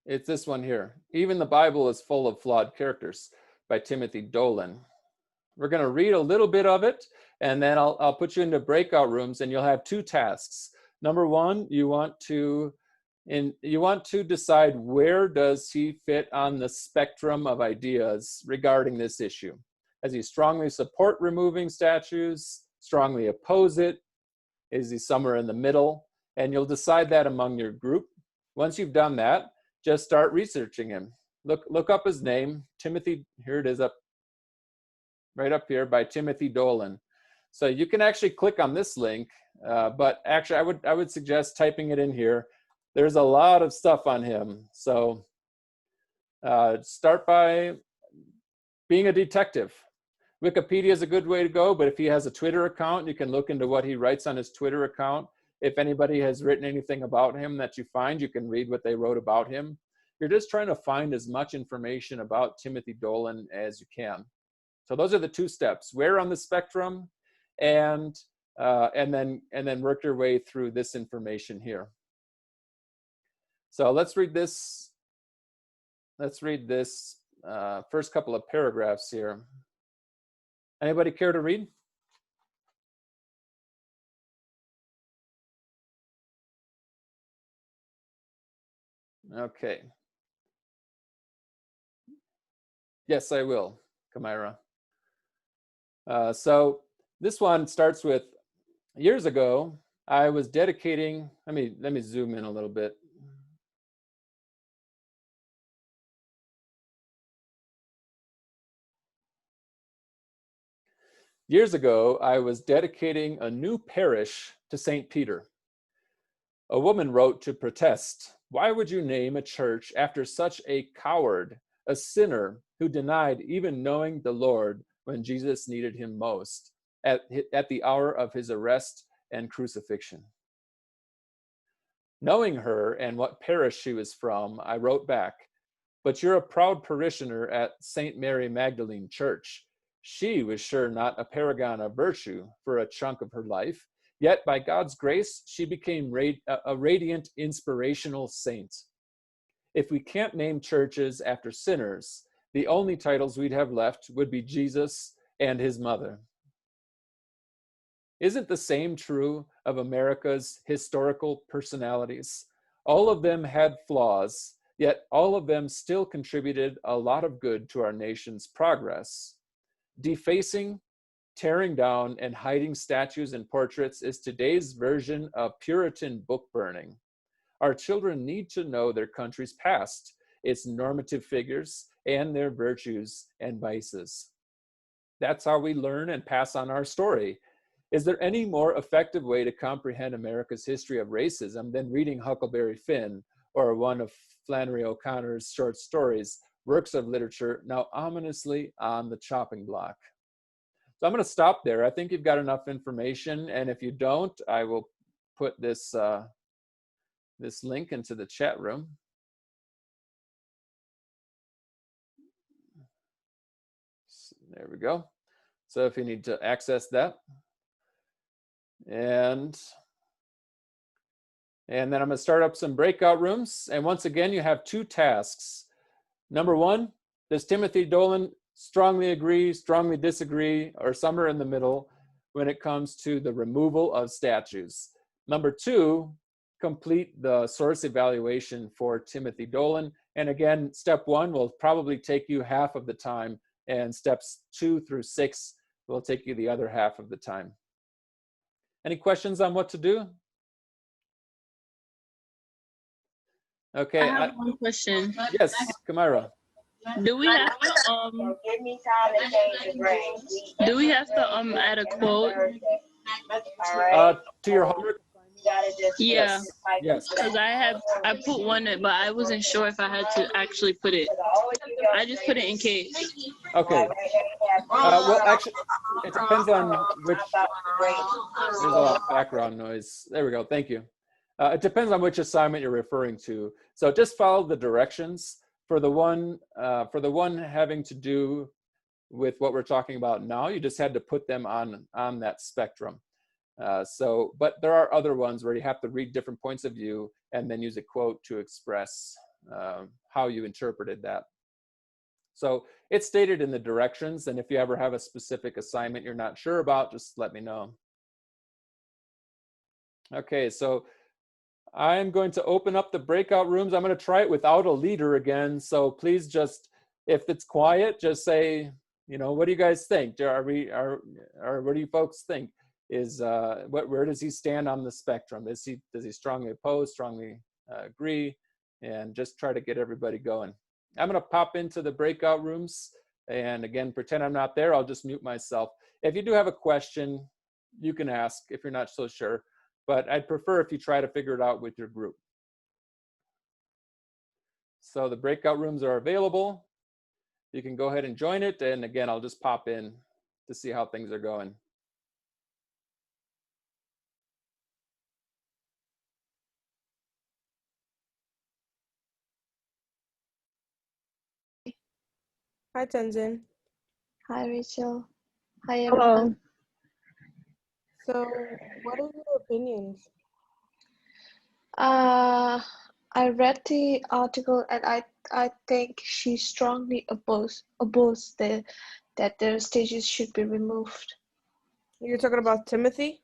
It's this one here. Even the Bible is full of flawed characters, by Timothy Dolan. We're going to read a little bit of it, and then I'll put you into breakout rooms, and you'll have two tasks. Number one, you want to decide where does he fit on the spectrum of ideas regarding this issue. Does he strongly support removing statues, strongly oppose it? Is he somewhere in the middle? And you'll decide that among your group. Once you've done that, just start researching him. Look up his name, Timothy, here it is right up here, by Timothy Dolan. So you can actually click on this link, but actually I would suggest typing it in here. There's a lot of stuff on him. So start by being a detective. Wikipedia is a good way to go, but if he has a Twitter account, you can look into what he writes on his Twitter account. If anybody has written anything about him that you find, you can read what they wrote about him. You're just trying to find as much information about Timothy Dolan as you can. So those are the two steps: where on the spectrum, and then work your way through this information here. So let's read this. Let's read this first couple of paragraphs here. Anybody care to read? Okay. Yes, I will, Kamira. So this one starts with, years ago, I was dedicating, let me zoom in a little bit. Years ago, I was dedicating a new parish to St. Peter. A woman wrote to protest. Why would you name a church after such a coward, a sinner who denied even knowing the Lord when Jesus needed him most, at the hour of his arrest and crucifixion? Knowing her and what parish she was from, I wrote back, but you're a proud parishioner at St. Mary Magdalene Church. She was sure not a paragon of virtue for a chunk of her life, yet by God's grace, she became a radiant, inspirational saint. If we can't name churches after sinners, the only titles we'd have left would be Jesus and his mother. Isn't the same true of America's historical personalities? All of them had flaws, yet all of them still contributed a lot of good to our nation's progress. Defacing, tearing down, and hiding statues and portraits is today's version of Puritan book burning. Our children need to know their country's past, its normative figures, and their virtues and vices. That's how we learn and pass on our story. Is there any more effective way to comprehend America's history of racism than reading Huckleberry Finn or one of Flannery O'Connor's short stories, works of literature now ominously on the chopping block? So I'm going to stop there. I think you've got enough information, and if you don't, I will put this this link into the chat room. There we go. So if you need to access that, and And then I'm going to start up some breakout rooms. And once again, you have 2 tasks. Number 1, does Timothy Dolan strongly agree, strongly disagree, or somewhere in the middle when it comes to the removal of statues? Number 2, complete the source evaluation for Timothy Dolan. And again, step 1 will probably take you half of the time, and steps 2 through 6 will take you the other half of the time. Any questions on what to do? Okay. I have one question. Yes, Kamira. Do we have to add a quote? To your homework? Yeah. Yes. Because I put one, but I wasn't sure if I had to actually put it. I just put it in case. Okay. Well, actually, it depends on which. There's a lot of background noise. There we go. Thank you. It depends on which assignment you're referring to. So just follow the directions. For the one having to do with what we're talking about now, you just had to put them on that spectrum. But there are other ones where you have to read different points of view and then use a quote to express how you interpreted that. So it's stated in the directions, and if you ever have a specific assignment you're not sure about, just let me know. Okay, so I'm going to open up the breakout rooms. I'm going to try it without a leader again, so please just, if it's quiet, just say, you know, what do you guys think? Or what do you folks think? Where does he stand on the spectrum? Does he strongly oppose, strongly agree? And just try to get everybody going. I'm going to pop into the breakout rooms, and again, pretend I'm not there. I'll just mute myself. If you do have a question, you can ask if you're not so sure, but I'd prefer if you try to figure it out with your group. So the breakout rooms are available. You can go ahead and join it, and again, I'll just pop in to see how things are going. Hi, Tenzin. Hi, Rachel. Hi, Hello. everyone. So, what are your opinions? I read the article and I think she strongly opposed that the stages should be removed. You're talking about Timothy?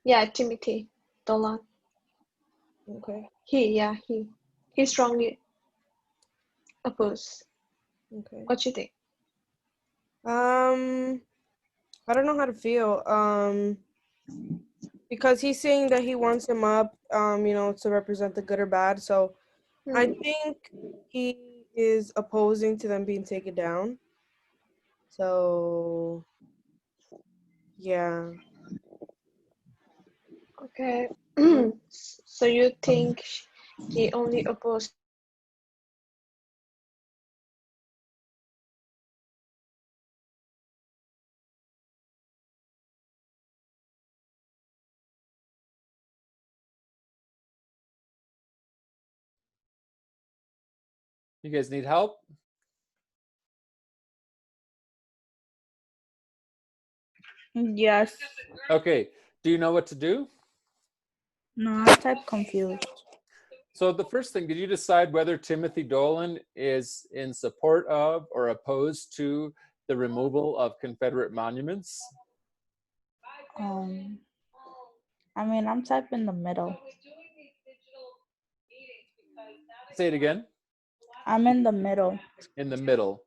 Yeah, Timothy Dolan. Okay. He strongly opposed. Okay. What do you think? I don't know how to feel. Because he's saying that he wants him up, you know, to represent the good or bad. So I think he is opposing to them being taken down. So yeah. Okay. So you think he only opposed? You guys need help? Yes. Okay, do you know what to do? No, I'm type confused. So the first thing, did you decide whether Timothy Dolan is in support of or opposed to the removal of Confederate monuments? I mean, I'm type in the middle. Say it again. I'm in the middle. In the middle.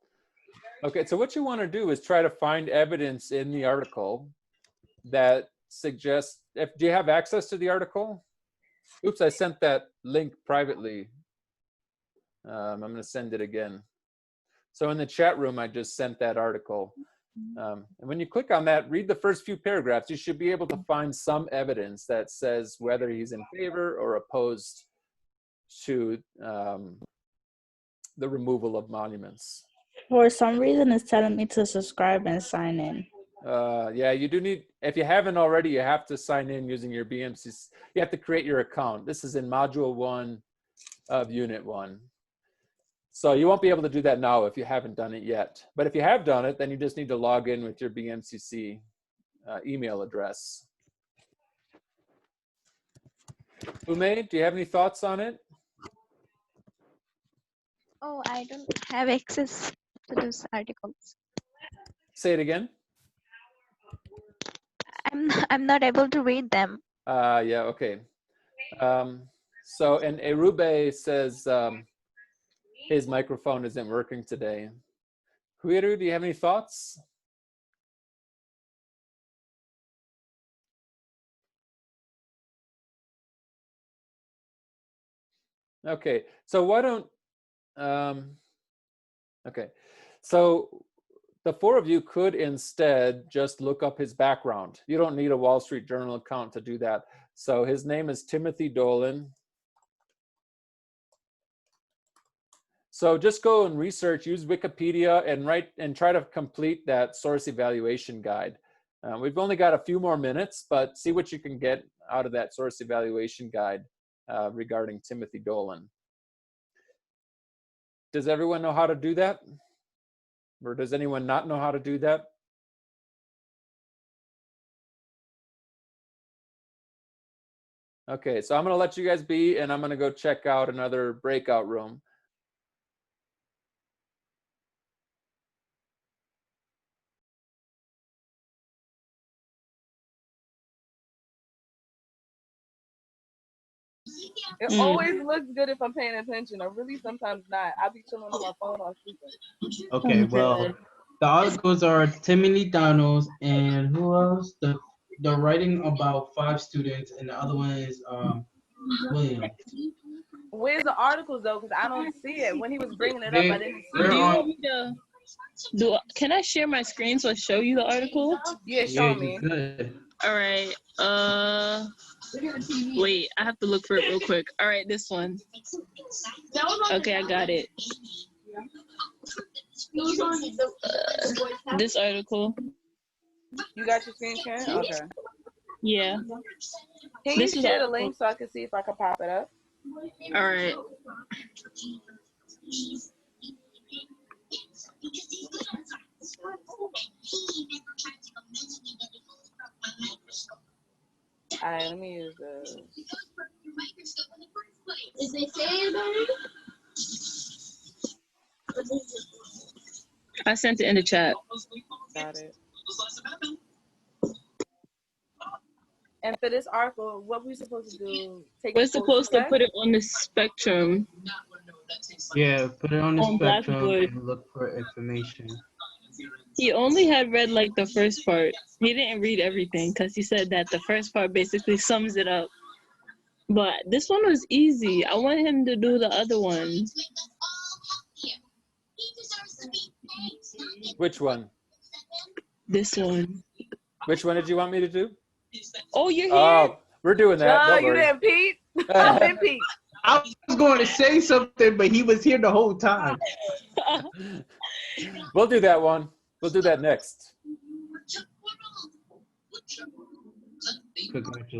Okay, so what you want to do is try to find evidence in the article that suggests, do you have access to the article? Oops, I sent that link privately. I'm going to send it again. So in the chat room, I just sent that article. And when you click on that, read the first few paragraphs. You should be able to find some evidence that says whether he's in favor or opposed to the removal of monuments. For some reason, it's telling me to subscribe and sign in. Yeah, you do need, if you haven't already, you have to sign in using your BMC. You have to create your account. This is in module 1 of unit 1. So you won't be able to do that now if you haven't done it yet. But if you have done it, then you just need to log in with your BMCC email address. Ume, do you have any thoughts on it? Oh, I don't have access to those articles. Say it again. I'm not able to read them. Yeah, okay. So, and Erube says his microphone isn't working today. Huiru, do you have any thoughts? Okay, so why don't, okay, so the four of you could instead just look up his background. You don't need a Wall Street Journal account to do that. So his name is Timothy Dolan. So just go and research, use Wikipedia, and write and try to complete that source evaluation guide. We've only got a few more minutes, but see what you can get out of that source evaluation guide regarding Timothy Dolan. Does everyone know how to do that? Or does anyone not know how to do that? Okay, so I'm gonna let you guys be, and I'm gonna go check out another breakout room. It always looks good if I'm paying attention, or really sometimes not. I'll be chilling on my phone on speaker. Okay, well, the articles are Timothy Donalds and who else? The writing about 5 students, and the other one is William. Where's the articles though? Because I don't see it. When he was bringing it up, I didn't see They're Do you it. want me to can I share my screen so I show you the article? Yeah, show me. Good. All right. Wait, I have to look for it real quick. All right, this one. Okay, I got it. This article. You got your screen sharing? Okay. Yeah. Can you This is share the article. link so I can see if I can pop it up? All right. All right, let me use this. I sent it in the chat. Got it. And for this article, what we supposed to do? Take We're the full supposed to essay? put it on the spectrum. Yeah, put it on the On spectrum Blackboard. and look for information. He only had read like the first part. He didn't read everything because he said that the first part basically sums it up. But this one was easy. I want him to do the other one. Which one? This one. Which one did you want me to do? Oh, you're here? Oh, we're doing that. No, Don't you worry. didn't, Pete. I didn't, Pete. I was going to say something, but he was here the whole time. We'll do that one. We'll do that next.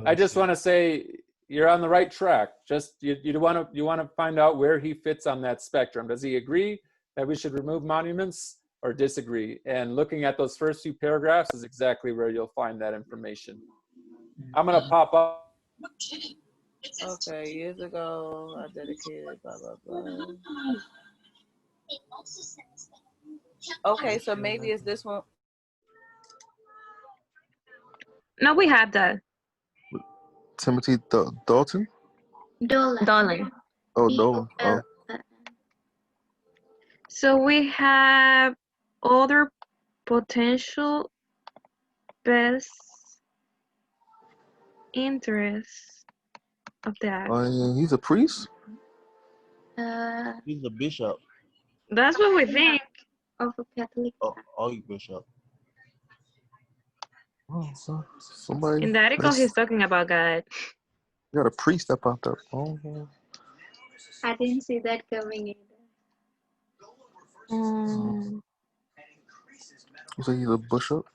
I just want to say you're on the right track. Just you want to find out where he fits on that spectrum. Does he agree that we should remove monuments or disagree? And looking at those first few paragraphs is exactly where you'll find that information. I'm gonna pop up. Okay, years ago, I dedicated blah, blah, blah. Okay, so maybe it's this one. No, we have that. Timothy Dalton? Dolan. Oh, Dolan. Oh. So we have other potential best interests of that. He's a priest? He's a bishop. That's what we think. Of a Catholic. Oh, you bishop. Oh, so somebody. In the article, he's talking about God. You got a priest that popped up. Oh. I didn't see that coming either. You say he's a bishop?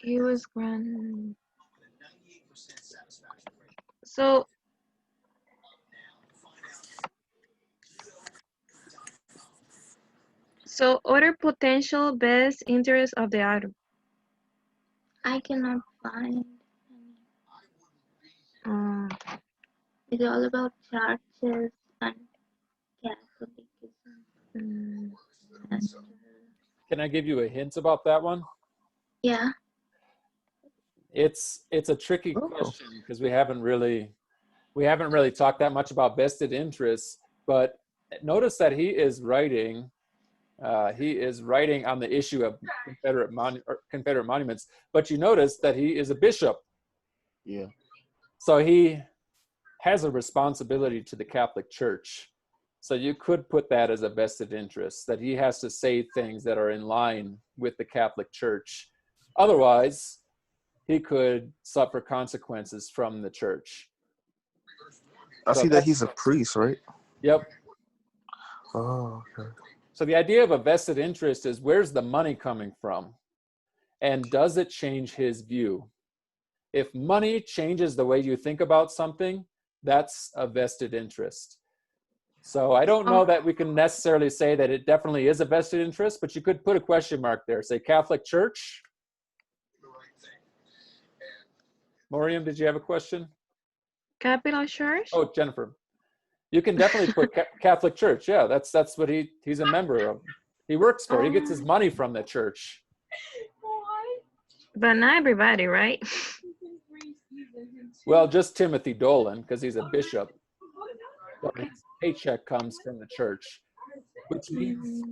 He was grand. So other potential best interests of the article. I cannot find. It's all about churches and Catholicism. And, Can I give you a hint about that one? yeah. It's a tricky Oh. question because we haven't really talked that much about vested interests, but notice that he is writing on the issue of Confederate monuments, but you notice that he is a bishop. Yeah. So he has a responsibility to the Catholic Church. So you could put that as a vested interest, that he has to say things that are in line with the Catholic Church. Otherwise, he could suffer consequences from the church. I So see that that's- he's a priest, right? Yep. Oh, okay. So the idea of a vested interest is, where's the money coming from? And does it change his view? If money changes the way you think about something, that's a vested interest. So I don't know that we can necessarily say that it definitely is a vested interest, but you could put a question mark there. Say Catholic Church. Moriam, did you have a question? Capital Church? Oh, Jennifer. You can definitely put Catholic Church. Yeah, that's what he's a member of. He works for. He gets his money from the church. But not everybody, right? Well, just Timothy Dolan, because he's a bishop. But his paycheck comes from the church, which means,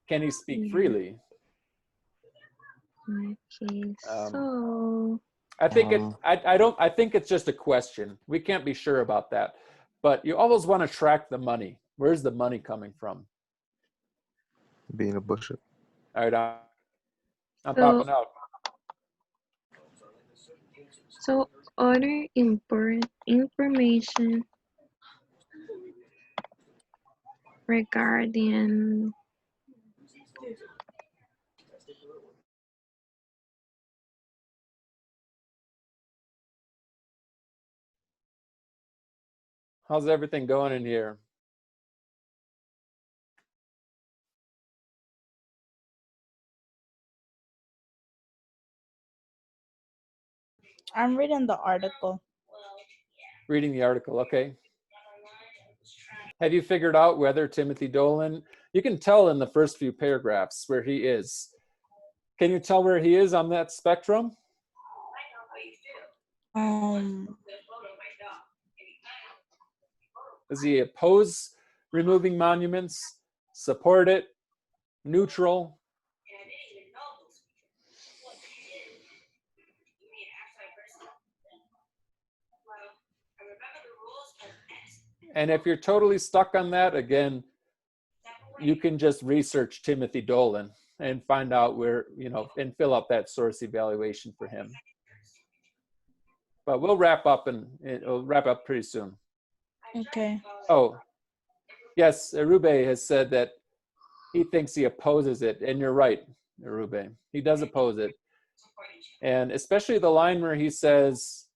can he speak freely? Okay, Um, so I think I think it's just a question. We can't be sure about that. But you always want to track the money. Where's the money coming from? Being a bishop. All right, I'm So- popping out. so other important information regarding How's everything going in here? I'm reading the article. Reading the article, okay. Have you figured out whether Timothy Dolan, you can tell in the first few paragraphs where he is. Can you tell where he is on that spectrum? Does he oppose removing monuments, support it, neutral? And if you're totally stuck on that, again, you can just research Timothy Dolan and find out where, and fill out that source evaluation for him. But we'll wrap up, and it'll wrap up pretty soon. Okay. Oh, yes, Arube has said that he thinks he opposes it, and you're right, Arube. He does oppose it. And especially the line where he says,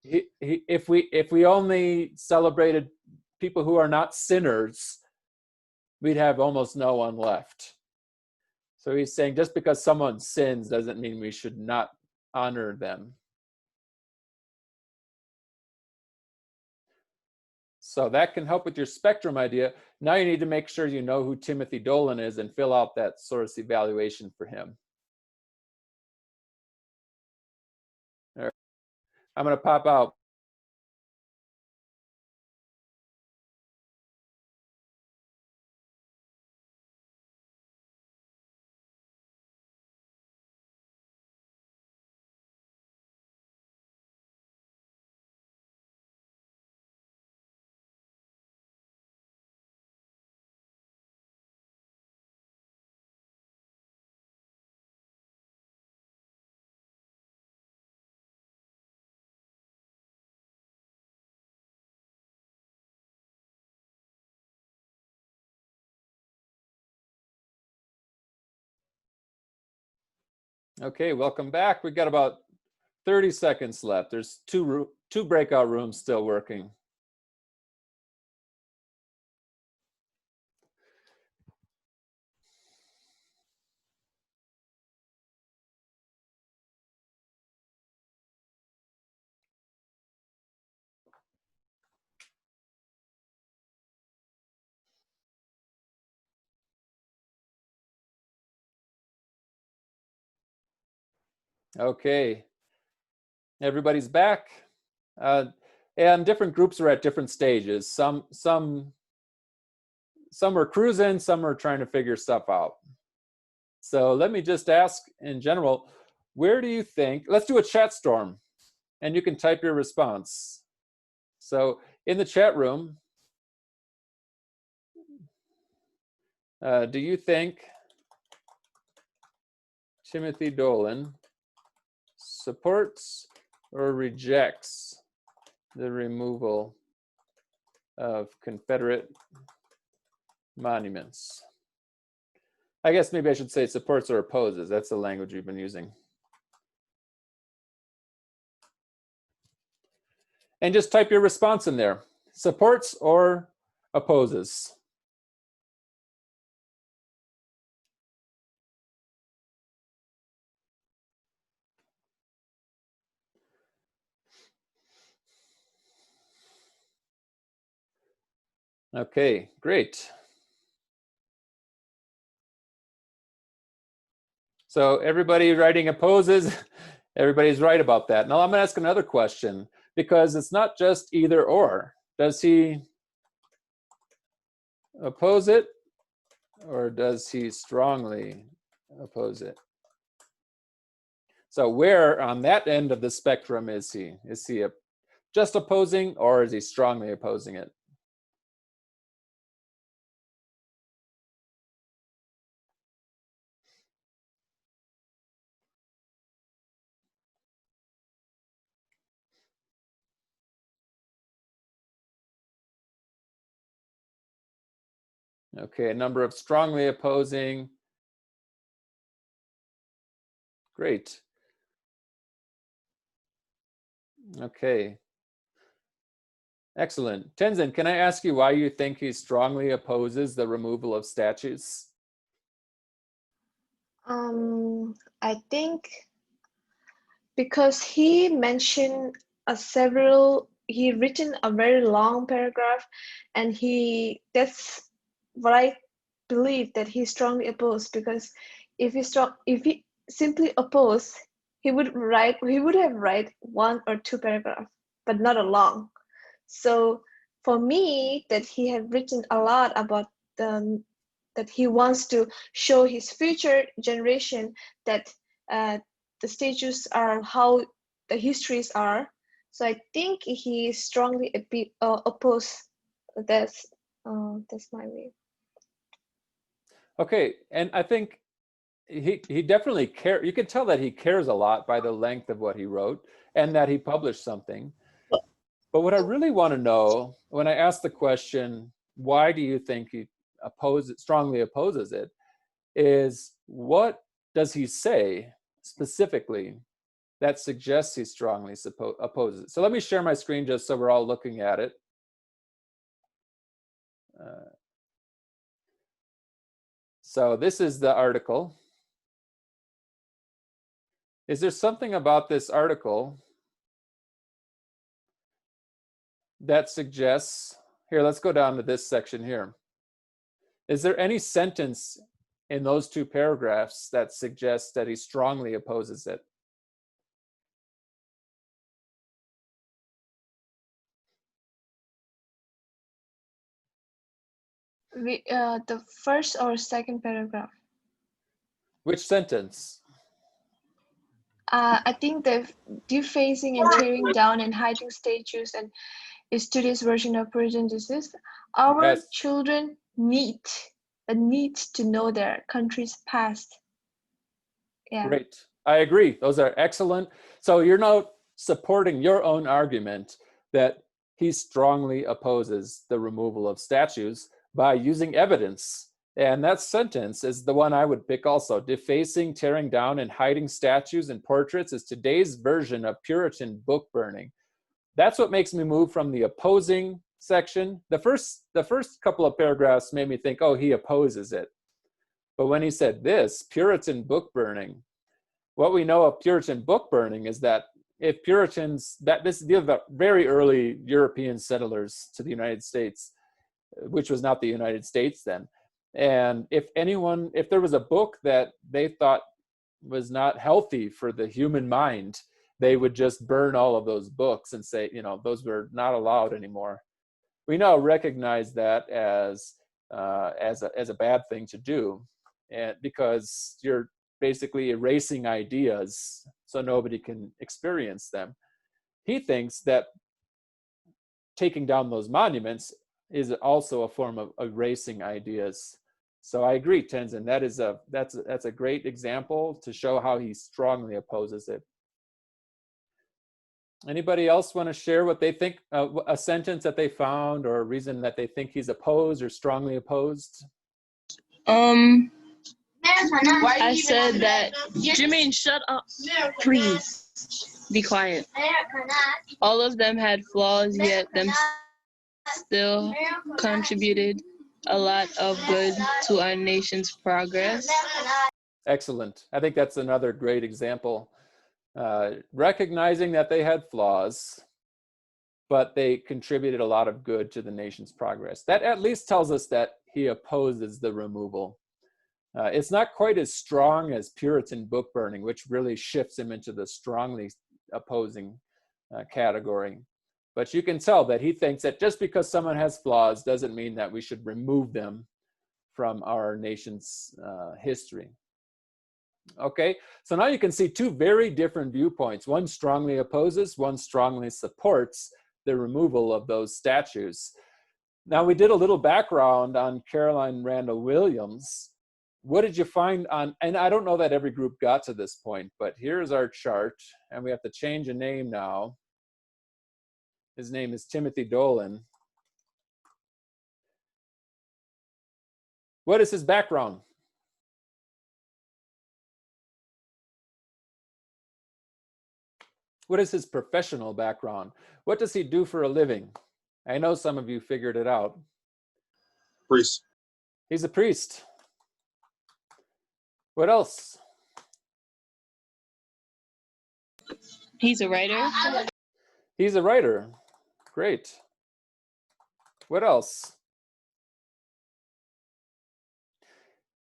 if we only celebrated people who are not sinners, we'd have almost no one left. So he's saying just because someone sins doesn't mean we should not honor them. So that can help with your spectrum idea. Now you need to make sure you know who Timothy Dolan is and fill out that source evaluation for him. All right. I'm going to pop out. Okay, welcome back. We've got about 30 seconds left. There's two breakout rooms still working. Okay. Everybody's back. And different groups are at different stages. Some are cruising, some are trying to figure stuff out. So let me just ask in general, where do you think, let's do a chat storm and you can type your response. So in the chat room, do you think Timothy Dolan supports or rejects the removal of Confederate monuments? I guess maybe I should say supports or opposes. That's the language we've been using. And just type your response in there. Supports or opposes. Okay, great. So everybody writing opposes, everybody's right about that. Now I'm gonna ask another question because it's not just either or. Does he oppose it or does he strongly oppose it? So where on that end of the spectrum is he? Is he just opposing or is he strongly opposing it? Okay, a number of strongly opposing. Great. Okay. Excellent. Tenzin, can I ask you why you think he strongly opposes the removal of statues? I think because he mentioned he written a very long paragraph, and that's what I believe, that he strongly opposed, because if he simply opposed, he would have write 1 or 2 paragraphs, but not a long. So for me, that he had written a lot about that he wants to show his future generation that the statues are how the histories are. So I think he strongly opposed. That's my view. Okay, and I think he definitely cares. You can tell that he cares a lot by the length of what he wrote and that he published something. But what I really want to know when I ask the question, why do you think he strongly opposes it, is what does he say specifically that suggests he strongly opposes it? So let me share my screen just so we're all looking at it. So this is the article. Is there something about this article that suggests, here, let's go down to this section here. Is there any sentence in those 2 paragraphs that suggests that he strongly opposes it? The first or second paragraph? Which sentence? I think the defacing and tearing down and hiding statues and is today's version of Puritan justice. Our children need to know their country's past. Yeah. Great. I agree. Those are excellent. So you're now supporting your own argument that he strongly opposes the removal of statues by using evidence. And that sentence is the one I would pick also. Defacing, tearing down, and hiding statues and portraits is today's version of Puritan book burning. That's what makes me move from the opposing section. The first couple of paragraphs made me think, oh, he opposes it. But when he said this, Puritan book burning, what we know of Puritan book burning is that if Puritans, these are the very early European settlers to the United States, which was not the United States then. And if there was a book that they thought was not healthy for the human mind, they would just burn all of those books and say, those were not allowed anymore. We now recognize that as a bad thing to do, and because you're basically erasing ideas so nobody can experience them. He thinks that taking down those monuments is also a form of erasing ideas. So I agree, Tenzin. That's a great example to show how he strongly opposes it. Anybody else want to share what they think, a sentence that they found or a reason that they think he's opposed or strongly opposed? I said that, Jermaine, shut up. Please, be quiet. All of them had flaws, yet them still contributed a lot of good to our nation's progress. Excellent. I think that's another great example. Recognizing that they had flaws, but they contributed a lot of good to the nation's progress. That at least tells us that he opposes the removal. It's not quite as strong as Puritan book burning, which really shifts him into the strongly opposing category. But you can tell that he thinks that just because someone has flaws doesn't mean that we should remove them from our nation's history. Okay, so now you can see two very different viewpoints. One strongly opposes, one strongly supports the removal of those statues. Now we did a little background on Caroline Randall Williams. What did you find on, and I don't know that every group got to this point, but here's our chart, and we have to change a name now. His name is Timothy Dolan. What is his background? What is his professional background? What does he do for a living? I know some of you figured it out. Priest. He's a priest. What else? He's a writer. He's a writer. Great. What else?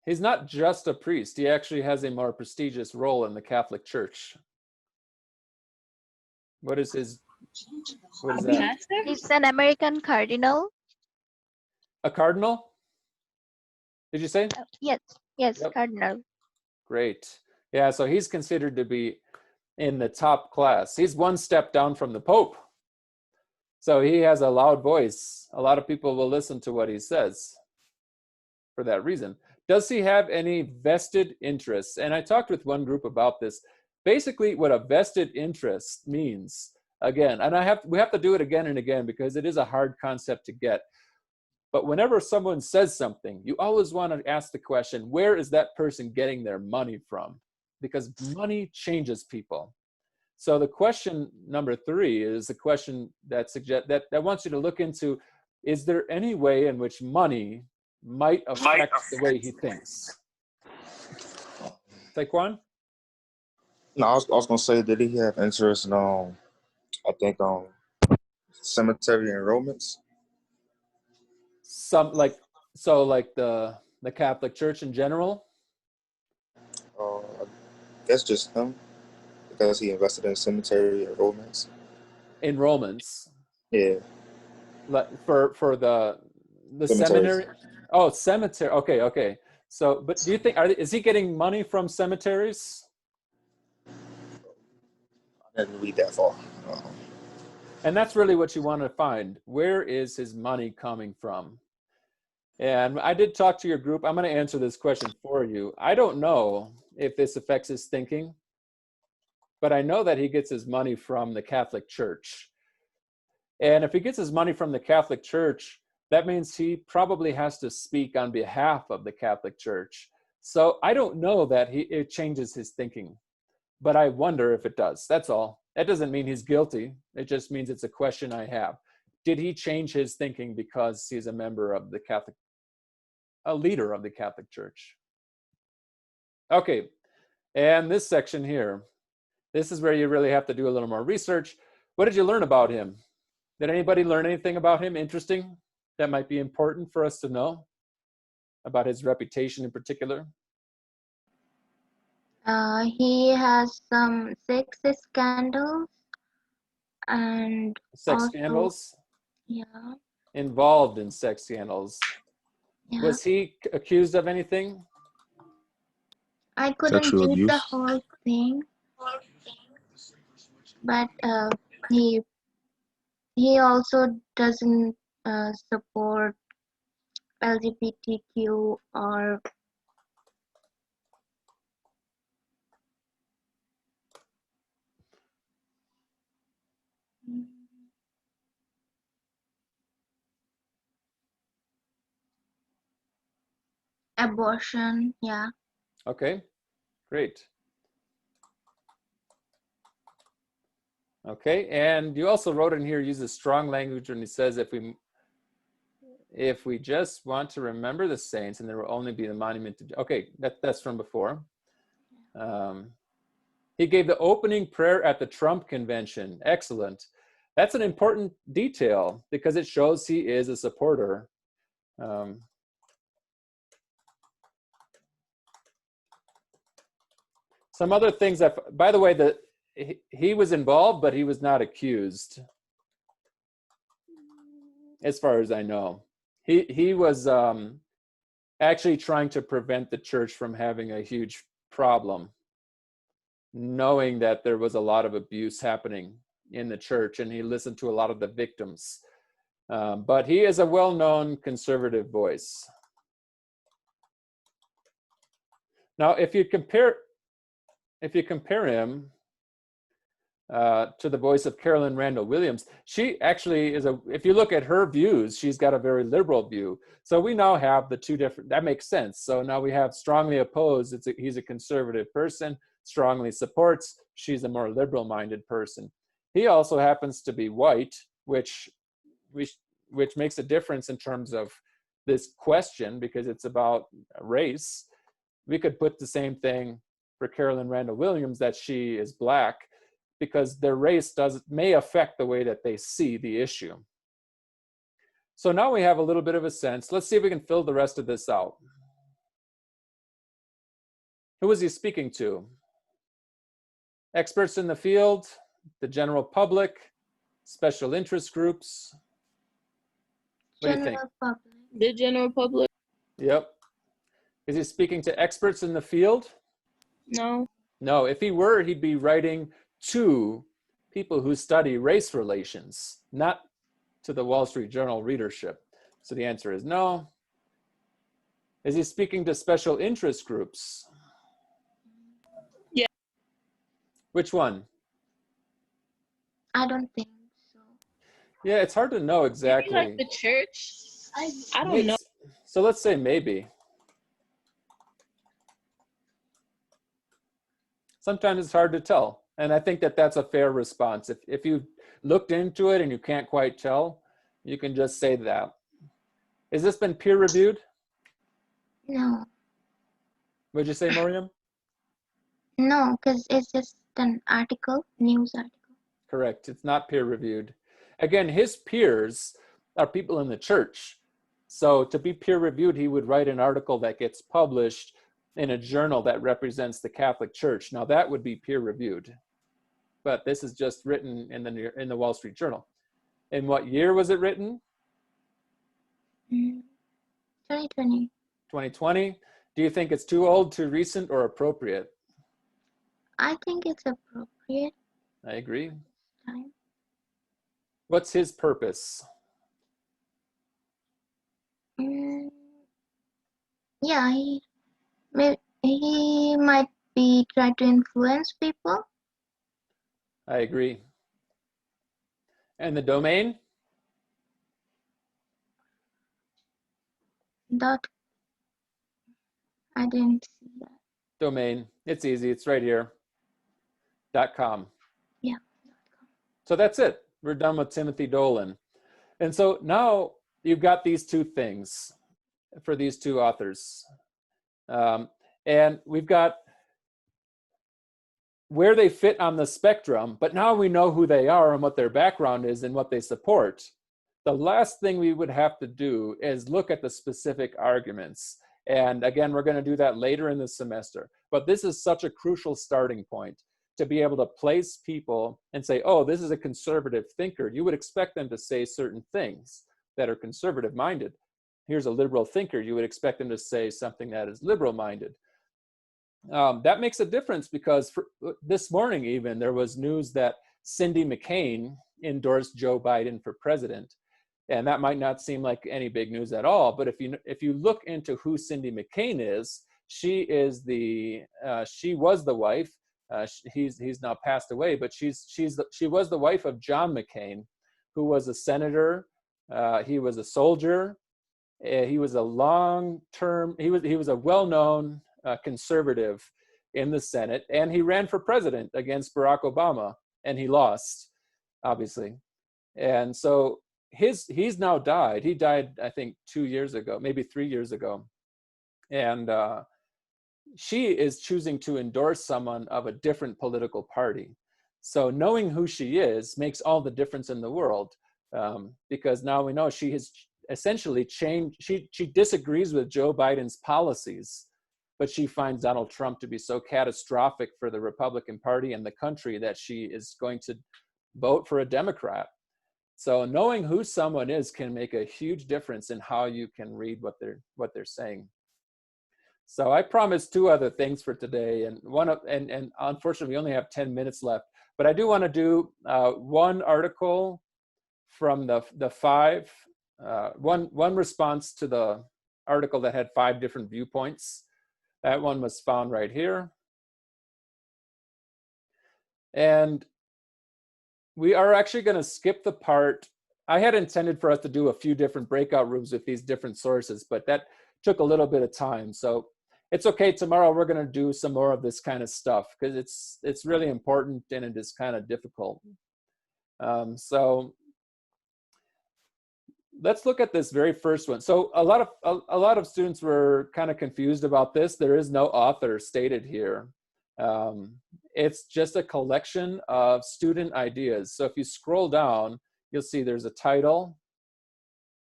He's not just a priest. He actually has a more prestigious role in the Catholic Church. What is his, what is that? He's an American cardinal. A cardinal? Did you say? Yes, yes, Yep. cardinal. Great. Yeah, so he's considered to be in the top class. He's one step down from the Pope. So he has a loud voice. A lot of people will listen to what he says for that reason. Does he have any vested interests? And I talked with one group about this. Basically, what a vested interest means, again, and we have to do it again and again because it is a hard concept to get. But whenever someone says something, you always want to ask the question, where is that person getting their money from? Because money changes people. So the question number 3 is a question that wants you to look into, is there any way in which money might affect the way he thinks? Taekwon? No, I was gonna say, did he have interest in I think cemetery enrollments? Like the Catholic Church in general? I guess just him, because he invested in cemetery enrollments. Enrollments? Yeah. For the seminary? Oh, cemetery. Okay. So, but do you think, is he getting money from cemeteries? I didn't read that far. And that's really what you want to find. Where is his money coming from? And I did talk to your group. I'm going to answer this question for you. I don't know if this affects his thinking, but I know that he gets his money from the Catholic Church. And if he gets his money from the Catholic Church, that means he probably has to speak on behalf of the Catholic Church. So I don't know that it changes his thinking, but I wonder if it does. That's all. That doesn't mean he's guilty. It just means it's a question I have. Did he change his thinking because he's a member of the Catholic, a leader of the Catholic Church? Okay, and this section here, this is where you really have to do a little more research. What did you learn about him? Did anybody learn anything about him interesting that might be important for us to know about his reputation in particular? He has some sex scandals and Sex also, scandals? yeah, Involved in sex scandals. yeah. Was he accused of anything? I couldn't Sexual read the abuse. whole thing, but he he also doesn't support LGBTQ or abortion. Yeah. Okay, great. Okay, and you also wrote in here, uses strong language when he says if we just want to remember the saints and there will only be the monument to, okay, that's from before. He gave the opening prayer at the Trump convention. Excellent. That's an important detail because it shows he is a supporter. Some other things that, by the way, that he was involved, but he was not accused, as far as I know. He was actually trying to prevent the church from having a huge problem, knowing that there was a lot of abuse happening in the church, and he listened to a lot of the victims. But he is a well-known conservative voice. Now, if you compare him to the voice of Carolyn Randall Williams, she actually is if you look at her views, she's got a very liberal view. So we now have the two different, that makes sense. So now we have strongly opposed, he's a conservative person, strongly supports, she's a more liberal-minded person. He also happens to be white, which makes a difference in terms of this question because it's about race. We could put the same thing for Carolyn Randall Williams, that she is black, because their race may affect the way that they see the issue. So now we have a little bit of a sense. Let's see if we can fill the rest of this out. Who was he speaking to? Experts in the field, the general public, special interest groups? What do you think? Public. The general public? Yep. Is he speaking to experts in the field? No. No, if he were, he'd be writing to people who study race relations, not to the Wall Street Journal readership. So the answer is no. Is he speaking to special interest groups? Yeah. Which one? I don't think so. Yeah, it's hard to know exactly. Maybe like the church? I don't know. So let's say maybe. Sometimes it's hard to tell. And I think that that's a fair response. If you looked into it and you can't quite tell, you can just say that. Has this been peer reviewed? No. What'd you say, Miriam? No, because it's just an article, news article. Correct. It's not peer reviewed. Again, his peers are people in the church. So to be peer reviewed, he would write an article that gets published in a journal that represents the Catholic Church. Now that would be peer reviewed, but this is just written in the Wall Street Journal. In what year was it written? 2020. 2020. Do you think it's too old, too recent, or appropriate? I think it's appropriate I agree. time. What's his purpose? Yeah, he might be trying to influence people. I agree. And the domain? I didn't see that. Domain. It's easy. It's right here. .com. Yeah. So that's it. We're done with Timothy Dolan. And so now you've got these two things for these two authors. And we've got where they fit on the spectrum, but now we know who they are and what their background is and what they support. The last thing we would have to do is look at the specific arguments. And again, we're going to do that later in the semester. But this is such a crucial starting point to be able to place people and say, oh, this is a conservative thinker. You would expect them to say certain things that are conservative minded. Here's a liberal thinker. You would expect them to say something that is liberal minded. That makes a difference because this morning even there was news that Cindy McCain endorsed Joe Biden for president. And that might not seem like any big news at all, but if you look into who Cindy McCain is, she was the wife. He's now passed away, but she was the wife of John McCain, who was a senator. He was a soldier. He was a long-term. He was a well-known conservative in the Senate, and he ran for president against Barack Obama, and he lost, obviously. And so he's now died. He died, I think, 2 years ago, maybe 3 years ago, and she is choosing to endorse someone of a different political party. So knowing who she is makes all the difference in the world, because now we know she has essentially changed. She disagrees with Joe Biden's policies, but she finds Donald Trump to be so catastrophic for the Republican Party and the country that she is going to vote for a Democrat. So knowing who someone is can make a huge difference in how you can read what they're saying. So I promised 2 other things for today, and and unfortunately we only have 10 minutes left. But I do want to do one article from the 5, one response to the article that had 5 different viewpoints. That one was found right here. And we are actually going to skip the part. I had intended for us to do a few different breakout rooms with these different sources, but that took a little bit of time. So it's okay. Tomorrow we're going to do some more of this kind of stuff because it's really important and it is kind of difficult. So let's look at this very first one. So a lot of students were kind of confused about this. There is no author stated here. It's just a collection of student ideas. So if you scroll down, you'll see there's a title,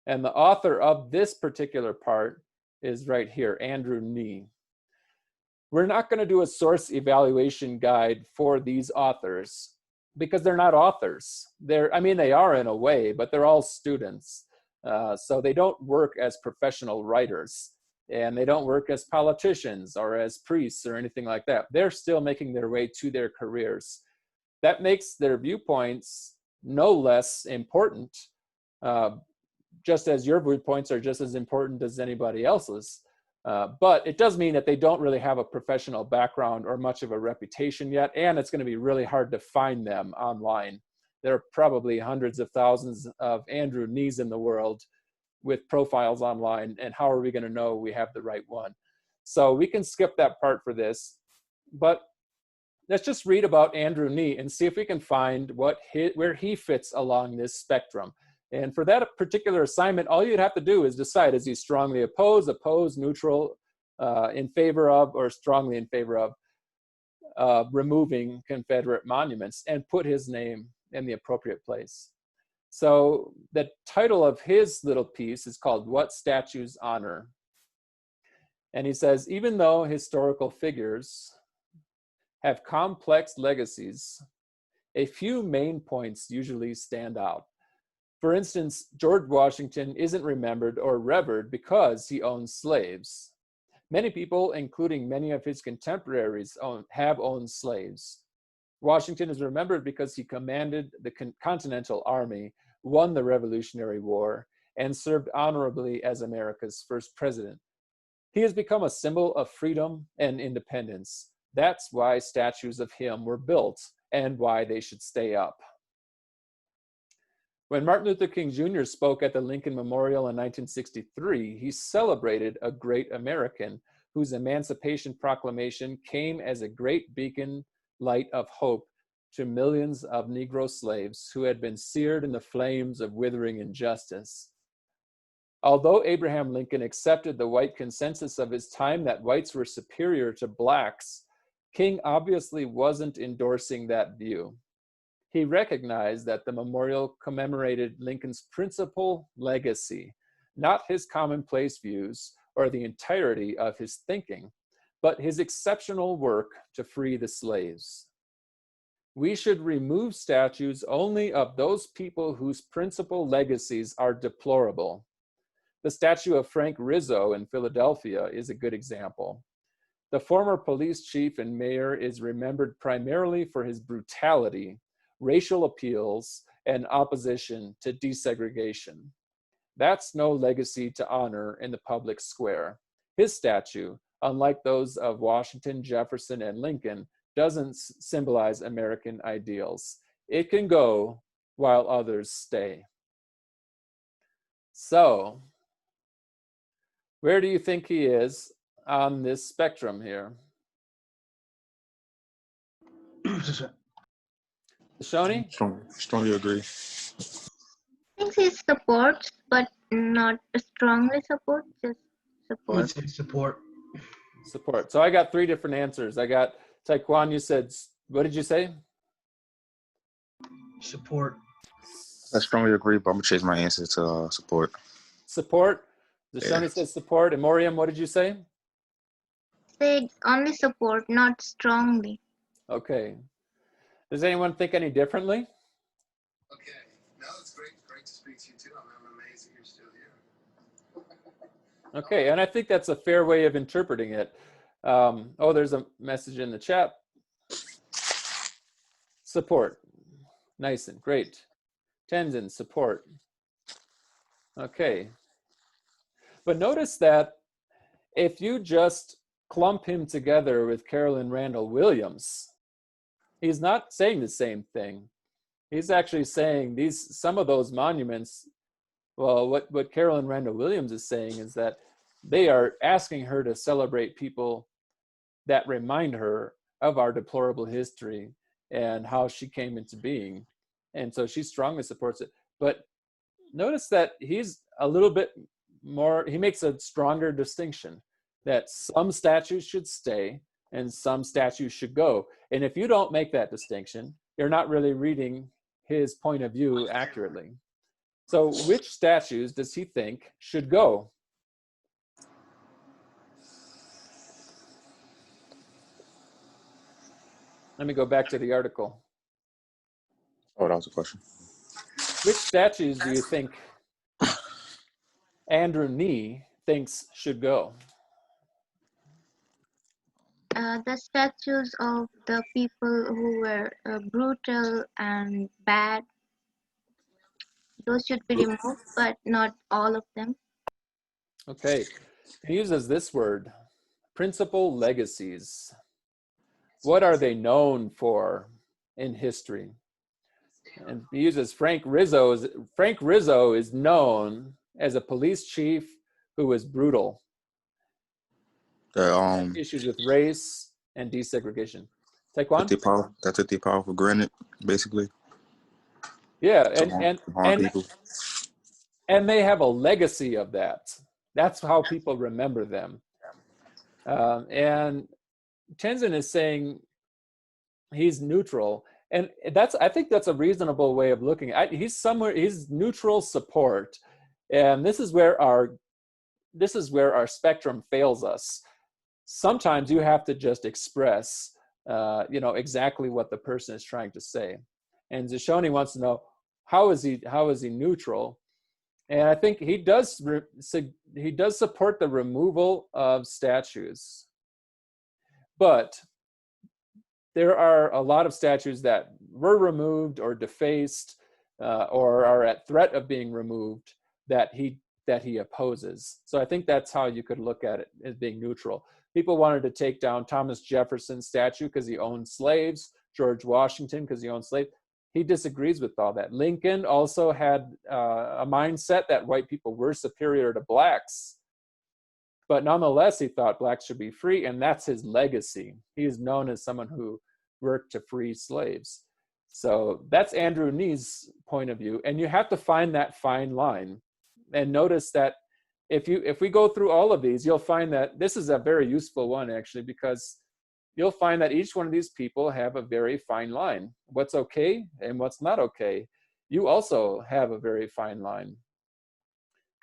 and the author of this particular part is right here, Andrew Ngee. We're not going to do a source evaluation guide for these authors because they're not authors. I mean, they are in a way, but they're all students. So they don't work as professional writers, and they don't work as politicians or as priests or anything like that. They're still making their way to their careers. That makes their viewpoints no less important, just as your viewpoints are just as important as anybody else's. But it does mean that they don't really have a professional background or much of a reputation yet, and it's going to be really hard to find them online. There are probably hundreds of thousands of Andrew Ngee in the world with profiles online, and how are we going to know we have the right one? So we can skip that part for this, but let's just read about Andrew Ngee and see if we can find where he fits along this spectrum. And for that particular assignment, all you'd have to do is decide, is he strongly opposed, neutral, in favor of, or strongly in favor of removing Confederate monuments, and put his name in the appropriate place. So the title of his little piece is called What Statues Honor. And he says, even though historical figures have complex legacies, a few main points usually stand out. For instance, George Washington isn't remembered or revered because he owned slaves. Many people, including many of his contemporaries, have owned slaves. Washington is remembered because he commanded the Continental Army, won the Revolutionary War, and served honorably as America's first president. He has become a symbol of freedom and independence. That's why statues of him were built and why they should stay up. When Martin Luther King Jr. spoke at the Lincoln Memorial in 1963, he celebrated a great American whose Emancipation Proclamation came as a great beacon light of hope to millions of Negro slaves who had been seared in the flames of withering injustice. Although Abraham Lincoln accepted the white consensus of his time that whites were superior to blacks, King obviously wasn't endorsing that view. He recognized that the memorial commemorated Lincoln's principal legacy, not his commonplace views or the entirety of his thinking, but his exceptional work to free the slaves. We should remove statues only of those people whose principal legacies are deplorable. The statue of Frank Rizzo in Philadelphia is a good example. The former police chief and mayor is remembered primarily for his brutality, racial appeals, and opposition to desegregation. That's no legacy to honor in the public square. His statue, unlike those of Washington, Jefferson, and Lincoln, doesn't symbolize American ideals. It can go while others stay. So, where do you think he is on this spectrum here? Shoni? Strongly agree. I think he supports, but not strongly support, just I would support. say support. Support. So I got 3 different answers. I got Taekwon, you said, what did you say? Support. I strongly agree, but I'm gonna change my answer to support. Support. Yeah. Shoni says support. And Moriam, what did you say? Say only support, not strongly. Okay. Does anyone think any differently? Okay. No, it's great to speak to you too. I'm amazed that you're still here. Okay, and I think that's a fair way of interpreting it. Oh, there's a message in the chat. Support. Nice and great. Tenzin, support. Okay. But notice that if you just clump him together with Carolyn Randall Williams, he's not saying the same thing. He's actually saying some of those monuments, well, what Carolyn Randall Williams is saying is that they are asking her to celebrate people that remind her of our deplorable history and how she came into being. And so she strongly supports it. But notice that he's a little bit more, he makes a stronger distinction that some statues should stay and some statues should go. And if you don't make that distinction, you're not really reading his point of view accurately. So which statues does he think should go? Let me go back to the article. Oh, that was a question. Which statues do you think Andrew Nee thinks should go? The statues of the people who were brutal and bad, those should be removed, but not all of them. Okay, he uses this word, principal legacies. What are they known for in history? And he uses Frank Rizzo. Frank Rizzo is known as a police chief who was brutal. Issues with race and desegregation. Taekwon? That took the power for granted, basically. Yeah, people. And they have a legacy of that. That's how people remember them. And Tenzin is saying he's neutral, and I think that's a reasonable way of looking at it. He's neutral support, and this is where our spectrum fails us. Sometimes you have to just express exactly what the person is trying to say. And Zashoni wants to know, how is he neutral? And I think he does support the removal of statues. But there are a lot of statues that were removed or defaced or are at threat of being removed that he opposes. So I think that's how you could look at it, as being neutral. People wanted to take down Thomas Jefferson's statue because he owned slaves, George Washington because he owned slaves. He disagrees with all that. Lincoln also had a mindset that white people were superior to blacks. But nonetheless, he thought blacks should be free, and that's his legacy. He is known as someone who worked to free slaves. So that's Andrew Nee's point of view, and you have to find that fine line. And notice that if we go through all of these, you'll find that this is a very useful one, actually, because you'll find that each one of these people have a very fine line. What's okay and what's not okay. You also have a very fine line.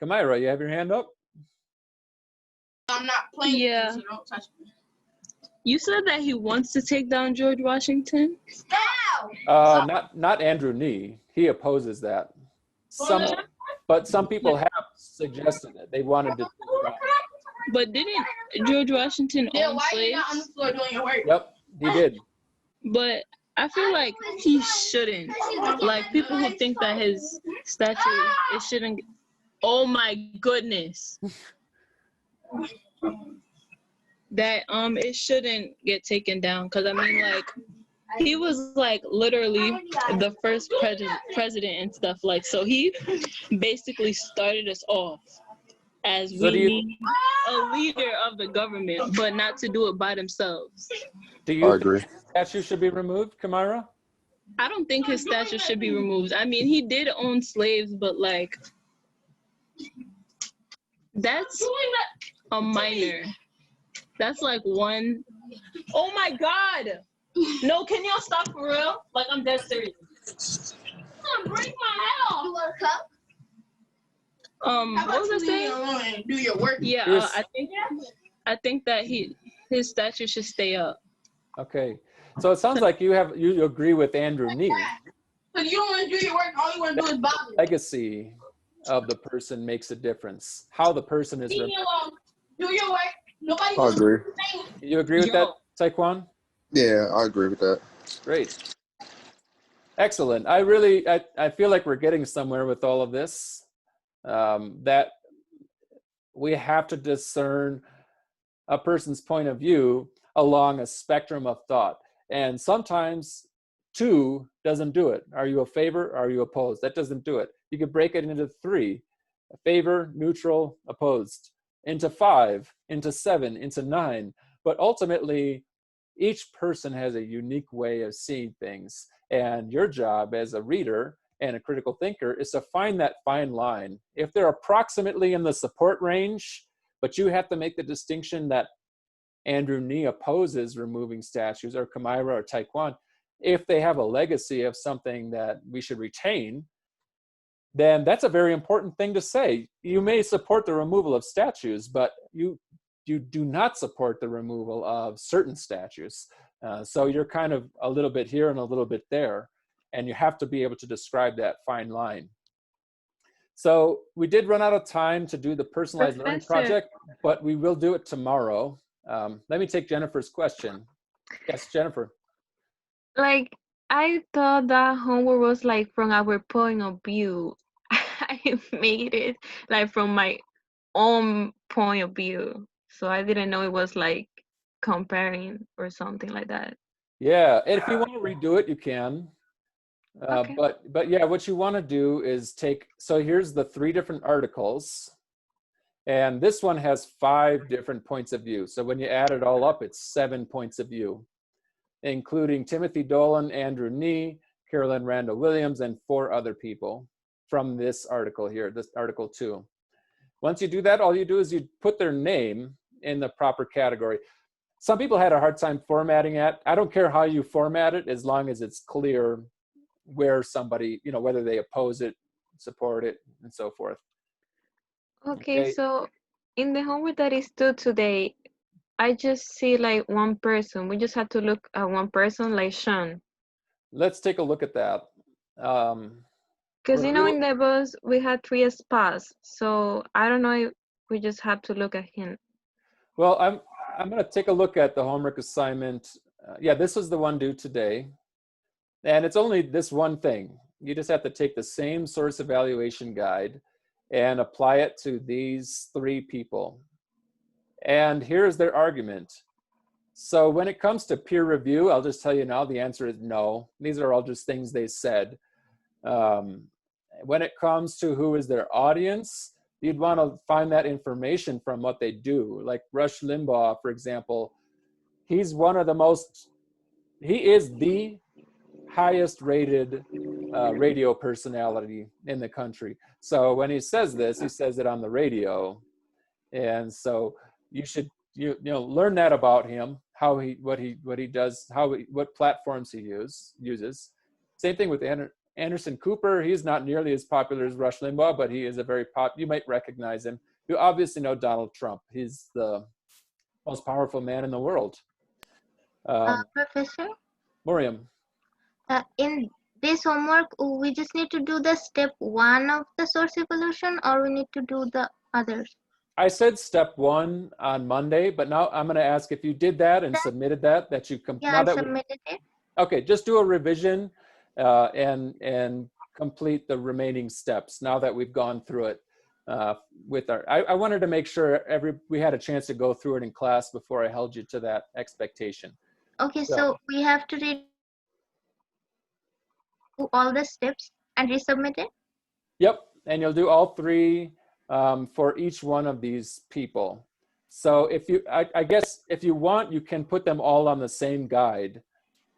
Kamaira, you have your hand up? I'm not playing Yeah. with you, so don't touch me. You said that he wants to take down George Washington. Not Andrew Nee. He opposes that. But some people have suggested it. They wanted to. But didn't George Washington own Why are you slaves? not on the floor doing your work? Yep, he did. But I feel like he shouldn't. Like people who think that his statue, it shouldn't. Oh my goodness. That it shouldn't get taken down, because I mean, like, he was like literally the first president and stuff, like, so he basically started us off as So we need a leader of the government, but not to do it by themselves. Do you think his statue should be removed, Kamara? I don't think his statue should be removed. I mean, he did own slaves, but like, that's a minor. That's like one. Oh my God! No, can y'all stop for real? Like, I'm dead serious. I'm gonna break my head off. You want a cup? What was I saying? And do your work. Yeah, I think that his statue should stay up. Okay, so it sounds like you agree with Andrew Nee. Because you don't want to do your work, all you want to do is bother. Legacy of the person makes a difference. How the person is. Leave me alone. Do your work. Nobody. I agree. You agree with that, Taekwon? Yeah, I agree with that. Great. Excellent. I feel like we're getting somewhere with all of this. That we have to discern a person's point of view along a spectrum of thought. And sometimes 2 doesn't do it. Are you a favor? Are you opposed? That doesn't do it. You could break it into 3. A favor, neutral, opposed. Into 5, into 7, into 9. But ultimately, each person has a unique way of seeing things. And your job as a reader and a critical thinker is to find that fine line. If they're approximately in the support range, but you have to make the distinction that Andrew Nee opposes removing statues, or Kamira or Taekwon, if they have a legacy of something that we should retain, then that's a very important thing to say. You may support the removal of statues, but you do not support the removal of certain statues. So you're kind of a little bit here and a little bit there, and you have to be able to describe that fine line. So we did run out of time to do the personalized learning project, but we will do it tomorrow. Let me take Jennifer's question. Yes, Jennifer. Like, I thought that homework was like from our point of view. I made it like from my own point of view. So I didn't know it was like comparing or something like that. Yeah, and if you want to redo it, you can. Okay. But yeah, what you want to do is take, so here's the 3 different articles. And this one has 5 different points of view. So when you add it all up, it's 7 points of view, including Timothy Dolan, Andrew Nee, Carolyn Randall Williams, and 4 other people from this article here, this article 2. Once you do that, all you do is you put their name in the proper category. Some people had a hard time formatting it. I don't care how you format it, as long as it's clear where somebody, whether they oppose it, support it, and so forth. Okay, so in the homework that is due today, I just see like one person. We just have to look at one person, like Sean. Let's take a look at that. Because in the bus we had 3 spots, so I don't know if we just have to look at him. Well, I'm going to take a look at the homework assignment. Yeah, this was the one due today, and it's only this one thing. You just have to take the same source evaluation guide and apply it to these 3 people. And here's their argument. So when it comes to peer review, I'll just tell you now, the answer is no. These are all just things they said. When it comes to who is their audience, you'd want to find that information from what they do. Like Rush Limbaugh, for example, he's one of the most, he is the highest rated radio personality in the country. So when he says this, he says it on the radio. And so you should learn that about him, what he does, what platforms he uses. Same thing with Anderson Cooper. He's not nearly as popular as Rush Limbaugh, but he is a very you might recognize him. you obviously know Donald Trump. He's the most powerful man in the world. Professor, Miriam. in this homework, we just need to do the step 1 of the source evolution, or we need to do the others? I said step 1 on Monday, but now I'm going to ask if you did that and submitted that you Yeah, now I that submitted it. okay, just do a revision and complete the remaining steps now that we've gone through it with our. I wanted to make sure we had a chance to go through it in class before I held you to that expectation. Okay, so we have to read all the steps and resubmit it? Yep, and you'll do all 3 for each one of these people. So if you, I guess if you want, you can put them all on the same guide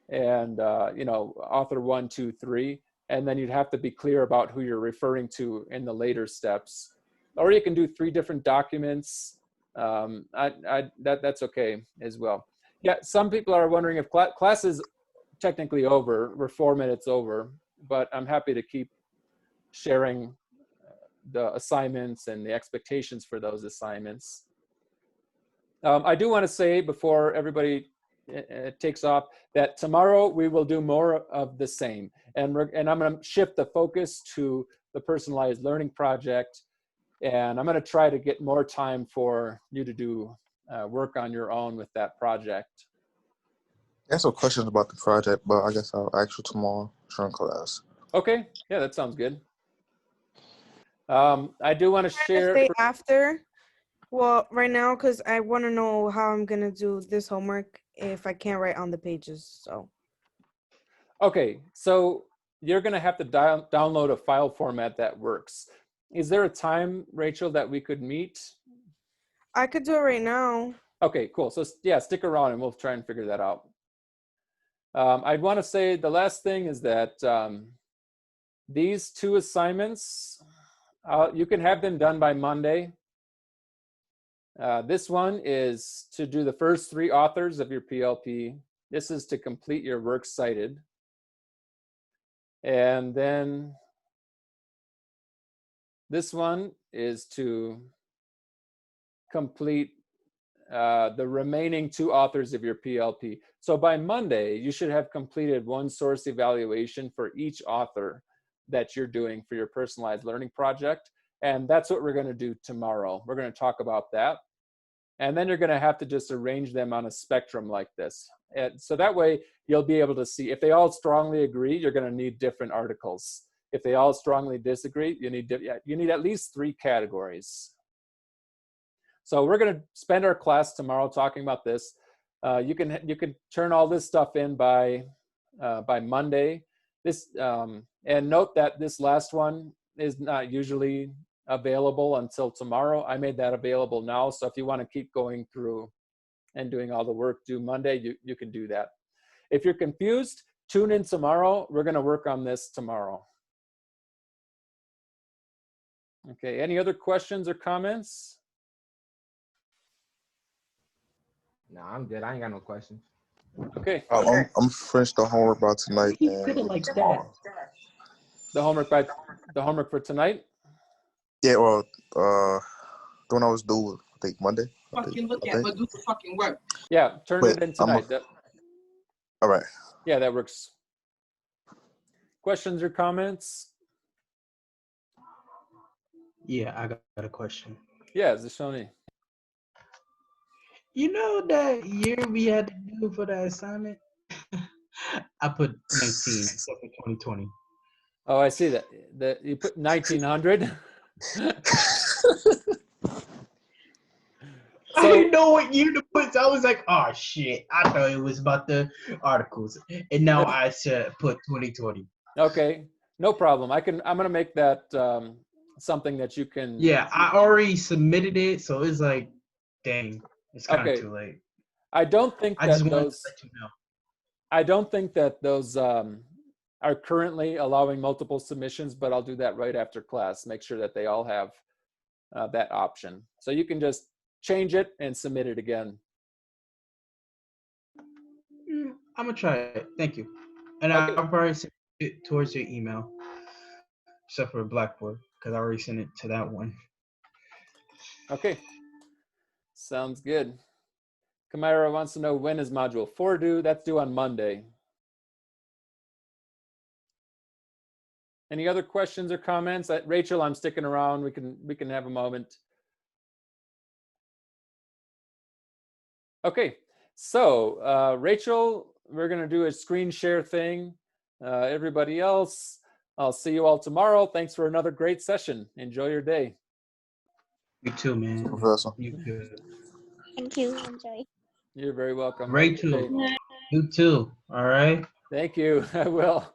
and, you know, author 1, 2, 3, and then you'd have to be clear about who you're referring to in the later steps. Or you can do 3 different documents. That's okay as well. Yeah, some people are wondering if class is technically over. We're 4 minutes over, but I'm happy to keep sharing the assignments and the expectations for those assignments. I do want to say before everybody takes off that tomorrow we will do more of the same. And I'm going to shift the focus to the personalized learning project. And I'm going to try to get more time for you to do work on your own with that project. I have some questions about the project, but I guess I'll ask you tomorrow during class. Okay, yeah, that sounds good. I do want to share. Stay after. Well, right now, because I want to know how I'm gonna do this homework if I can't write on the pages. So. Okay, so you're gonna have to download a file format that works. Is there a time, Rachel, that we could meet? I could do it right now. Okay, cool. So yeah, stick around and we'll try and figure that out. I want to say the last thing is that these 2 assignments, you can have them done by Monday. This one is to do the first 3 authors of your PLP. This is to complete your works cited. And then this one is to complete the remaining 2 authors of your PLP. So by Monday, you should have completed 1 source evaluation for each author that you're doing for your personalized learning project. And that's what we're going to do tomorrow. We're going to talk about that. And then you're going to have to just arrange them on a spectrum like this. And so that way you'll be able to see if they all strongly agree, you're going to need different articles. If they all strongly disagree, you need at least 3 categories. So we're going to spend our class tomorrow talking about this. You can turn all this stuff in by Monday. And note that this last one is not usually available until tomorrow. I made that available now. So if you want to keep going through and doing all the work due Monday, you can do that. If you're confused, tune in tomorrow. We're going to work on this tomorrow. Okay, any other questions or comments? No, I'm good. I ain't got no questions. Okay. I'm finished the homework by tonight. He did it like that. The homework for tonight? Yeah, well, the one I was due, I think Monday. Fucking look at, but do the fucking work. Yeah, turn it in tonight. All right. Yeah, that works. Questions or comments? Yeah, I got a question. Yeah, Zashoni. You know that year we had to do for the assignment? I put 19 except for 2020. Oh, I see that. You put 1900. I didn't know what year to put. So I was like, oh shit. I thought it was about the articles. And now I said put 2020. Okay, no problem. I'm gonna make that something that you can. Yeah, I already submitted it, so it's like, dang, it's kind of too late. I don't think I that just wanted those. to let you know. I don't think that those are currently allowing multiple submissions, but I'll do that right after class. Make sure that they all have that option. So you can just change it and submit it again. I'm gonna try it. Thank you. And Okay. I'll probably send it towards your email, except for Blackboard, because I already sent it to that one. Okay. Sounds good. Kamira wants to know, when is module 4 due? That's due on Monday. Any other questions or comments? Rachel, I'm sticking around. We can have a moment. Okay, so Rachel, we're gonna do a screen share thing. Everybody else, I'll see you all tomorrow. Thanks for another great session. Enjoy your day. You too, man. Professor. You too. Thank you. Enjoy. You're very welcome. Rachel, Okay. you too. All right. Thank you. I will.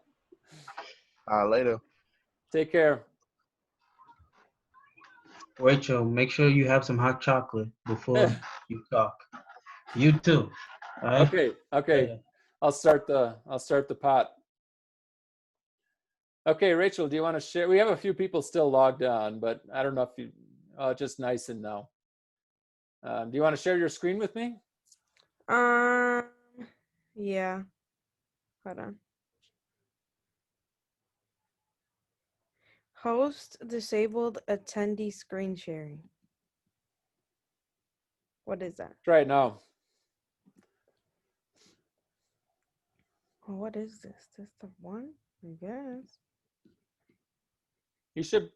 Later. Take care. Rachel, make sure you have some hot chocolate before you talk. You too. All right? Okay. Okay. Yeah. I'll start the pot. Okay, Rachel, do you want to share? We have a few people still logged on, but I don't know if you just nice and now. Do you want to share your screen with me? Yeah. Hold on. Host disabled attendee screen sharing. What is that? Try it now. Oh, what is this? This the one? I guess. You should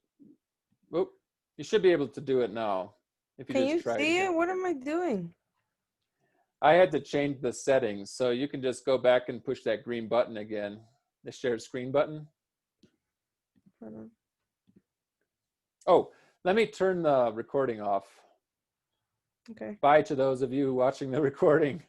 be able to do it now. If you Can just you try see it. it? What am I doing? I had to change the settings, so you can just go back and push that green button again, the share screen button. Hold on. Oh, let me turn the recording off. Okay. Bye to those of you watching the recording.